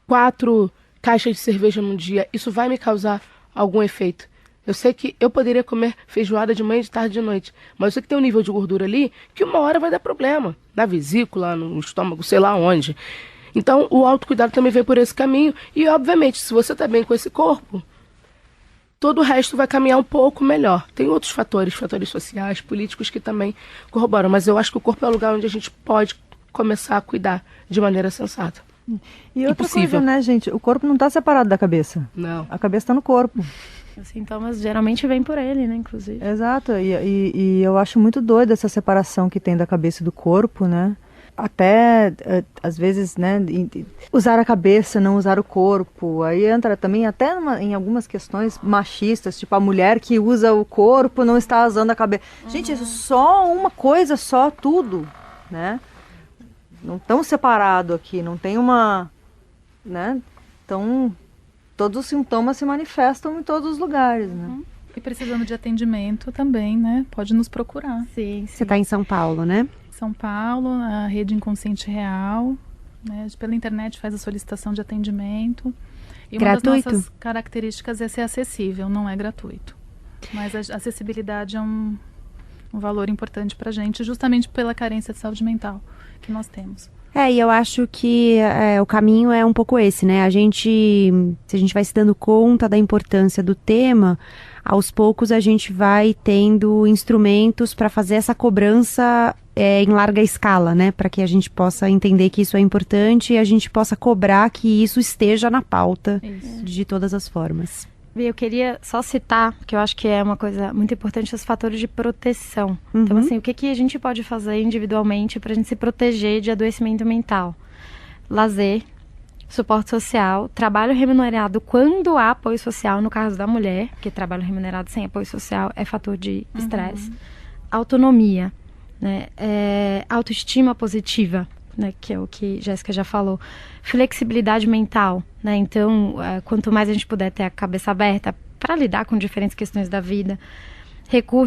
4 caixas de cerveja num dia. Isso vai me causar algum efeito. Eu sei que eu poderia comer feijoada de manhã, de tarde, de noite. Mas eu sei que tem um nível de gordura ali que uma hora vai dar problema. Na vesícula, no estômago, sei lá onde. Então, o autocuidado também vem por esse caminho. E, obviamente, se você está bem com esse corpo, todo o resto vai caminhar um pouco melhor. Tem outros fatores sociais, políticos que também corroboram. Mas eu acho que o corpo é o lugar onde a gente pode começar a cuidar de maneira sensata. E outra coisa, né, gente? O corpo não está separado da cabeça. Não. A cabeça está no corpo. Os sintomas geralmente vêm por ele, né, inclusive. Exato, e eu acho muito doida essa separação que tem da cabeça e do corpo, né? Até, às vezes, né, usar a cabeça, não usar o corpo. Aí entra também até em algumas questões machistas, tipo a mulher que usa o corpo não está usando a cabeça. Gente, isso é só uma coisa, só tudo, né? Não tão separado aqui, não tem uma, né? Então, todos os sintomas se manifestam em todos os lugares, né? E precisando de atendimento também, né? Pode nos procurar. Sim. Você está em São Paulo, né? São Paulo, a Rede Inconsciente Real, né? Pela internet faz a solicitação de atendimento. E gratuito? Uma das nossas características é ser acessível, não é gratuito. Mas a acessibilidade é um valor importante para a gente, justamente pela carência de saúde mental que nós temos. E eu acho que o caminho é um pouco esse, né? Se a gente vai se dando conta da importância do tema, aos poucos a gente vai tendo instrumentos para fazer essa cobrança em larga escala, né? Para que a gente possa entender que isso é importante e a gente possa cobrar que isso esteja na pauta de todas as formas. Eu queria só citar, que eu acho que é uma coisa muito importante, os fatores de proteção. Então, assim, o que a gente pode fazer individualmente para a gente se proteger de adoecimento mental? Lazer, suporte social, trabalho remunerado quando há apoio social, no caso da mulher, porque trabalho remunerado sem apoio social é fator de estresse. Autonomia, né? Autoestima positiva, né, que é o que Jéssica já falou. Flexibilidade mental, né? Então, quanto mais a gente puder ter a cabeça aberta para lidar com diferentes questões da vida,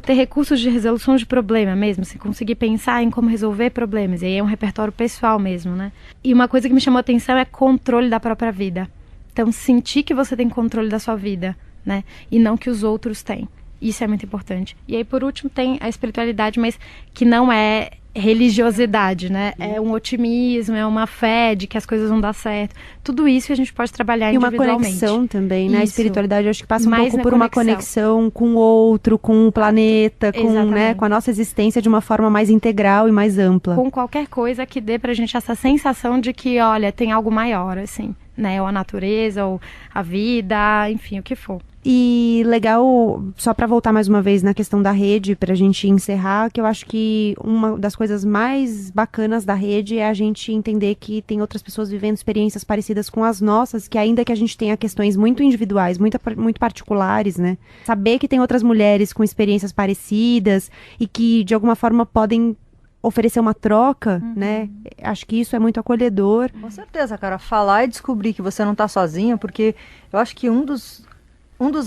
ter recursos de resolução de problema mesmo, se conseguir pensar em como resolver problemas, e aí é um repertório pessoal mesmo, né? E uma coisa que me chamou a atenção é controle da própria vida. Então, sentir que você tem controle da sua vida, né? E não que os outros têm. Isso é muito importante. E aí, por último, tem a espiritualidade, mas que não é religiosidade, né? É um otimismo, é uma fé de que as coisas vão dar certo. Tudo isso a gente pode trabalhar individualmente. E uma conexão também, né? A Isso. espiritualidade, eu acho que passa um Mais pouco na por uma conexão. conexão com o outro, com o planeta, com, né, Exatamente. com a nossa existência de uma forma mais integral e mais ampla. Com qualquer coisa que dê pra gente essa sensação de que, olha, tem algo maior, assim, né? Ou a natureza, ou a vida, enfim, o que for. E legal, só para voltar mais uma vez na questão da rede, pra gente encerrar, que eu acho que uma das coisas mais bacanas da rede é a gente entender que tem outras pessoas vivendo experiências parecidas com as nossas, que ainda que a gente tenha questões muito individuais, muito particulares, né? Saber que tem outras mulheres com experiências parecidas e que de alguma forma podem oferecer uma troca, né? Acho que isso é muito acolhedor. Com certeza, cara. Falar e descobrir que você não tá sozinha, porque eu acho que um dos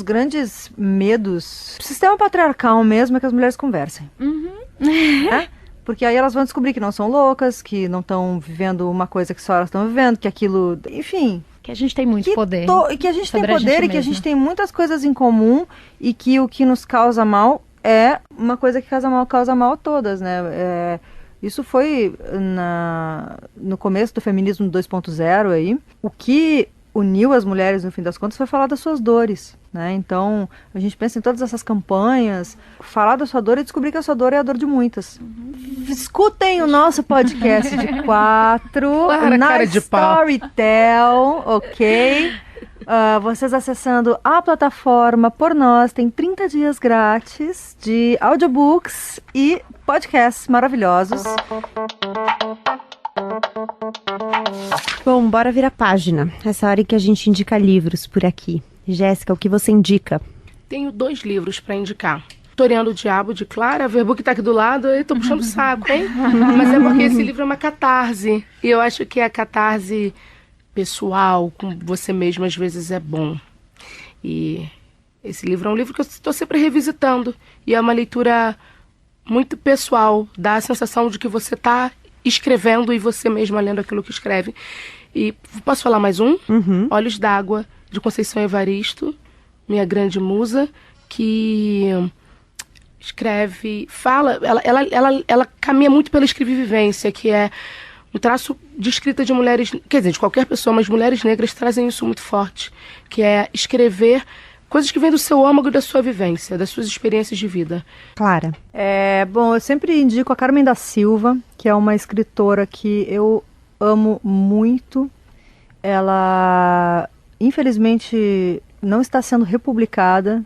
grandes medos do sistema patriarcal mesmo é que as mulheres conversem. Né? Porque aí elas vão descobrir que não são loucas, que não estão vivendo uma coisa que só elas estão vivendo, que aquilo, enfim... Que a gente tem muito poder. E que a gente tem sobre a poder gente e que a gente mesma. tem muitas coisas em comum e que o que nos causa mal é uma coisa que causa mal a todas, né? Isso foi no começo do feminismo 2.0 aí. O que uniu as mulheres, no fim das contas, foi falar das suas dores, né? Então, a gente pensa em todas essas campanhas, falar da sua dor e descobrir que a sua dor é a dor de muitas. Escutem o nosso podcast de 4 na cara de pau. Storytel, ok? Vocês acessando a plataforma por nós, tem 30 dias grátis de audiobooks e podcasts maravilhosos. Bom, bora virar página. Essa hora em que a gente indica livros por aqui. Jéssica, o que você indica? Tenho 2 livros para indicar. Toreando o Diabo, de Clara, Verbo, que tá aqui do lado, eu tô puxando o saco, hein? Mas é porque esse livro é uma catarse. E eu acho que a catarse pessoal, com você mesmo, às vezes é bom. E esse livro é um livro que eu estou sempre revisitando. E é uma leitura muito pessoal. Dá a sensação de que você tá escrevendo e você mesma lendo aquilo que escreve. E posso falar mais um? Olhos d'Água, de Conceição Evaristo, minha grande musa, que escreve, fala, ela caminha muito pela escrevivência, que é um traço de escrita de mulheres, quer dizer, de qualquer pessoa, mas mulheres negras trazem isso muito forte, que é escrever coisas que vêm do seu âmago e da sua vivência, das suas experiências de vida. Clara. Bom, eu sempre indico a Carmen da Silva, que é uma escritora que eu amo muito. Ela, infelizmente, não está sendo republicada.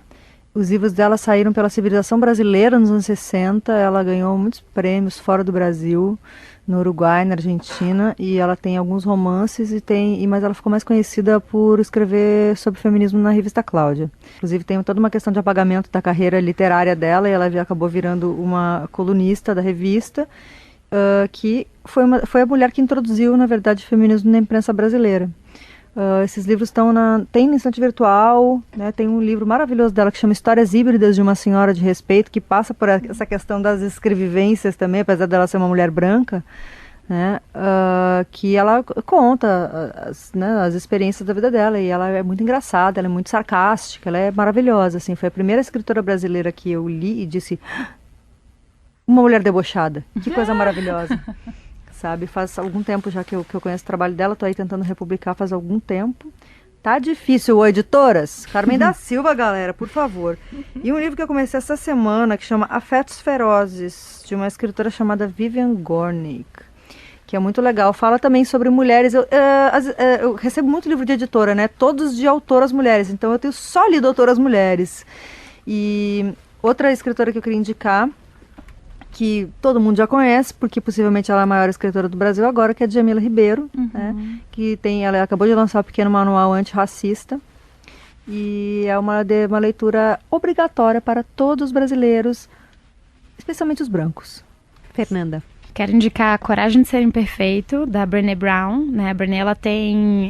Os livros dela saíram pela Civilização Brasileira nos anos 60. Ela ganhou muitos prêmios fora do Brasil, no Uruguai, na Argentina, e ela tem alguns romances mas ela ficou mais conhecida por escrever sobre feminismo na revista Cláudia. Inclusive tem toda uma questão de apagamento da carreira literária dela, e ela acabou virando uma colunista da revista, que foi a mulher que introduziu, na verdade, o feminismo na imprensa brasileira. Esses livros tem na estante virtual, né? Tem um livro maravilhoso dela que chama Histórias Híbridas de uma Senhora de Respeito, que passa por essa questão das escrevivências também, apesar dela ser uma mulher branca, né? Que ela conta as experiências da vida dela, e ela é muito engraçada, ela é muito sarcástica, ela é maravilhosa, assim. Foi a primeira escritora brasileira que eu li e disse: uma mulher debochada, que coisa maravilhosa. Sabe, faz algum tempo já que eu conheço o trabalho dela, tô aí tentando republicar faz algum tempo. Tá difícil, ô editoras. Carmen da Silva, galera, por favor. E um livro que eu comecei essa semana, que chama Afetos Ferozes, de uma escritora chamada Vivian Gornick, que é muito legal. Fala também sobre mulheres. Eu recebo muito livro de editora, né? Todos de autoras mulheres, então eu tenho só lido autoras mulheres. E outra escritora que eu queria indicar, que todo mundo já conhece, porque possivelmente ela é a maior escritora do Brasil agora, que é a Djamila Ribeiro, né? Que ela acabou de lançar o Pequeno Manual Antirracista, e é uma leitura obrigatória para todos os brasileiros, especialmente os brancos. Fernanda. Quero indicar Coragem de Ser Imperfeito, da Brené Brown, né? A Brené,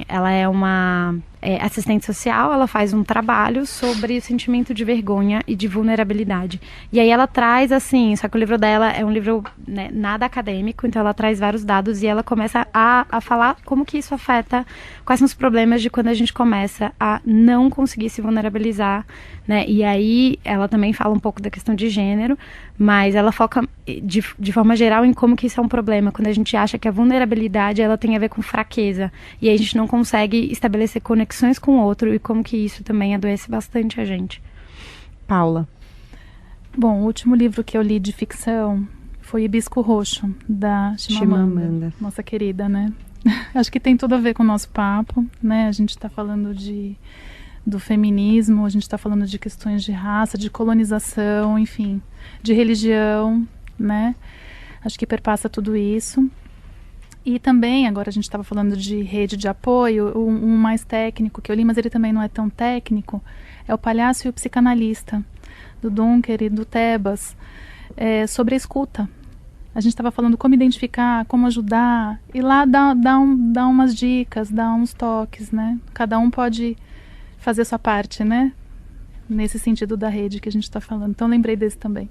ela é uma assistente social, ela faz um trabalho sobre o sentimento de vergonha e de vulnerabilidade. E aí ela traz, assim, só que o livro dela é um livro, né, nada acadêmico, então ela traz vários dados e ela começa a falar como que isso afeta, quais são os problemas de quando a gente começa a não conseguir se vulnerabilizar, né? E aí ela também fala um pouco da questão de gênero, mas ela foca de forma geral em como que isso é um problema, quando a gente acha que a vulnerabilidade ela tem a ver com fraqueza, e aí a gente não consegue estabelecer conexões com o outro, e como que isso também adoece bastante a gente. Paula. Bom, o último livro que eu li de ficção foi Hibisco Roxo, da Chimamanda, nossa querida, né? Acho que tem tudo a ver com o nosso papo, né? A gente está falando do feminismo, a gente está falando de questões de raça, de colonização, enfim, de religião, né? Acho que perpassa tudo isso. E também, agora a gente estava falando de rede de apoio, um mais técnico que eu li, mas ele também não é tão técnico, é O Palhaço e o Psicanalista, do Dunker e do Tebas, sobre a escuta. A gente estava falando como identificar, como ajudar, e lá dá umas dicas, dá uns toques, né? Cada um pode fazer sua parte, né? Nesse sentido da rede que a gente está falando. Então, lembrei desse também.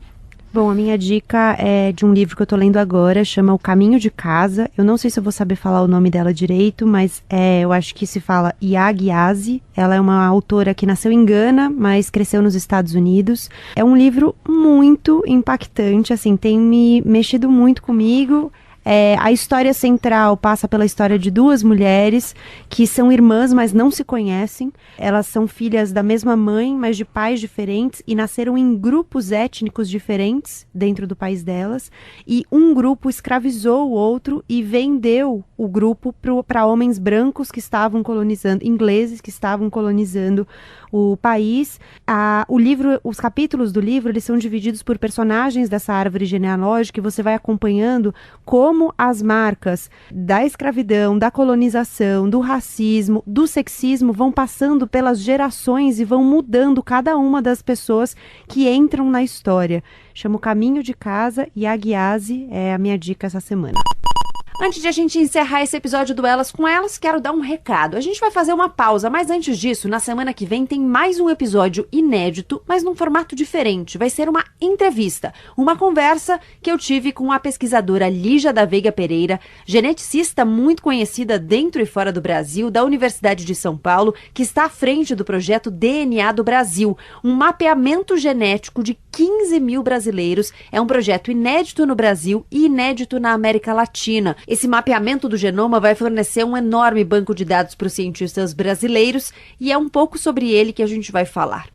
Bom, a minha dica é de um livro que eu tô lendo agora, chama O Caminho de Casa. Eu não sei se eu vou saber falar o nome dela direito, mas eu acho que se fala Yaa Gyasi. Ela é uma autora que nasceu em Gana, mas cresceu nos Estados Unidos. É um livro muito impactante, assim, tem me mexido muito comigo. A história central passa pela história de duas mulheres que são irmãs, mas não se conhecem. Elas são filhas da mesma mãe, mas de pais diferentes, e nasceram em grupos étnicos diferentes dentro do país delas. E um grupo escravizou o outro e vendeu o grupo para homens brancos que estavam colonizando, ingleses que estavam colonizando o país. O livro, os capítulos do livro, eles são divididos por personagens dessa árvore genealógica, e você vai acompanhando como as marcas da escravidão, da colonização, do racismo, do sexismo vão passando pelas gerações e vão mudando cada uma das pessoas que entram na história. Chama O Caminho de Casa, Yaa Gyasi é a minha dica essa semana. Antes de a gente encerrar esse episódio do Elas com Elas, quero dar um recado. A gente vai fazer uma pausa, mas antes disso, na semana que vem tem mais um episódio inédito, mas num formato diferente. Vai ser uma entrevista, uma conversa que eu tive com a pesquisadora Lígia da Veiga Pereira, geneticista muito conhecida dentro e fora do Brasil, da Universidade de São Paulo, que está à frente do projeto DNA do Brasil, um mapeamento genético de 15 mil brasileiros. É um projeto inédito no Brasil e inédito na América Latina. Esse mapeamento do genoma vai fornecer um enorme banco de dados para os cientistas brasileiros, e é um pouco sobre ele que a gente vai falar.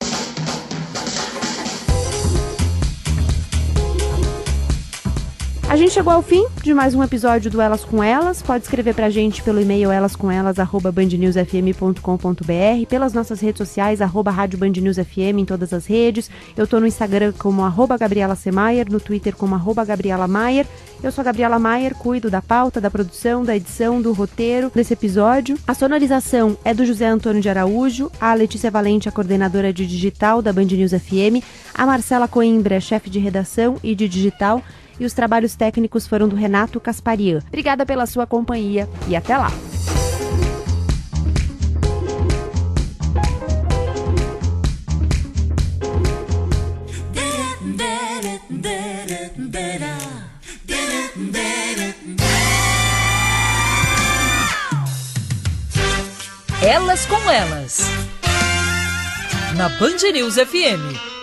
A gente chegou ao fim de mais um episódio do Elas com Elas. Pode escrever pra gente pelo e-mail elascomelas@bandnewsfm.com.br, pelas nossas redes sociais, @Rádio Band News FM em todas as redes. Eu tô no Instagram como @Gabriela Semayer, no Twitter como @Gabriela Maier. Eu sou a Gabriela Maier, cuido da pauta, da produção, da edição, do roteiro desse episódio. A sonorização é do José Antônio de Araújo, a Letícia Valente, a coordenadora de digital da Band News FM, a Marcela Coimbra, chefe de redação e de digital, e os trabalhos técnicos foram do Renato Casparian. Obrigada pela sua companhia e até lá! Elas com Elas, na Band News FM.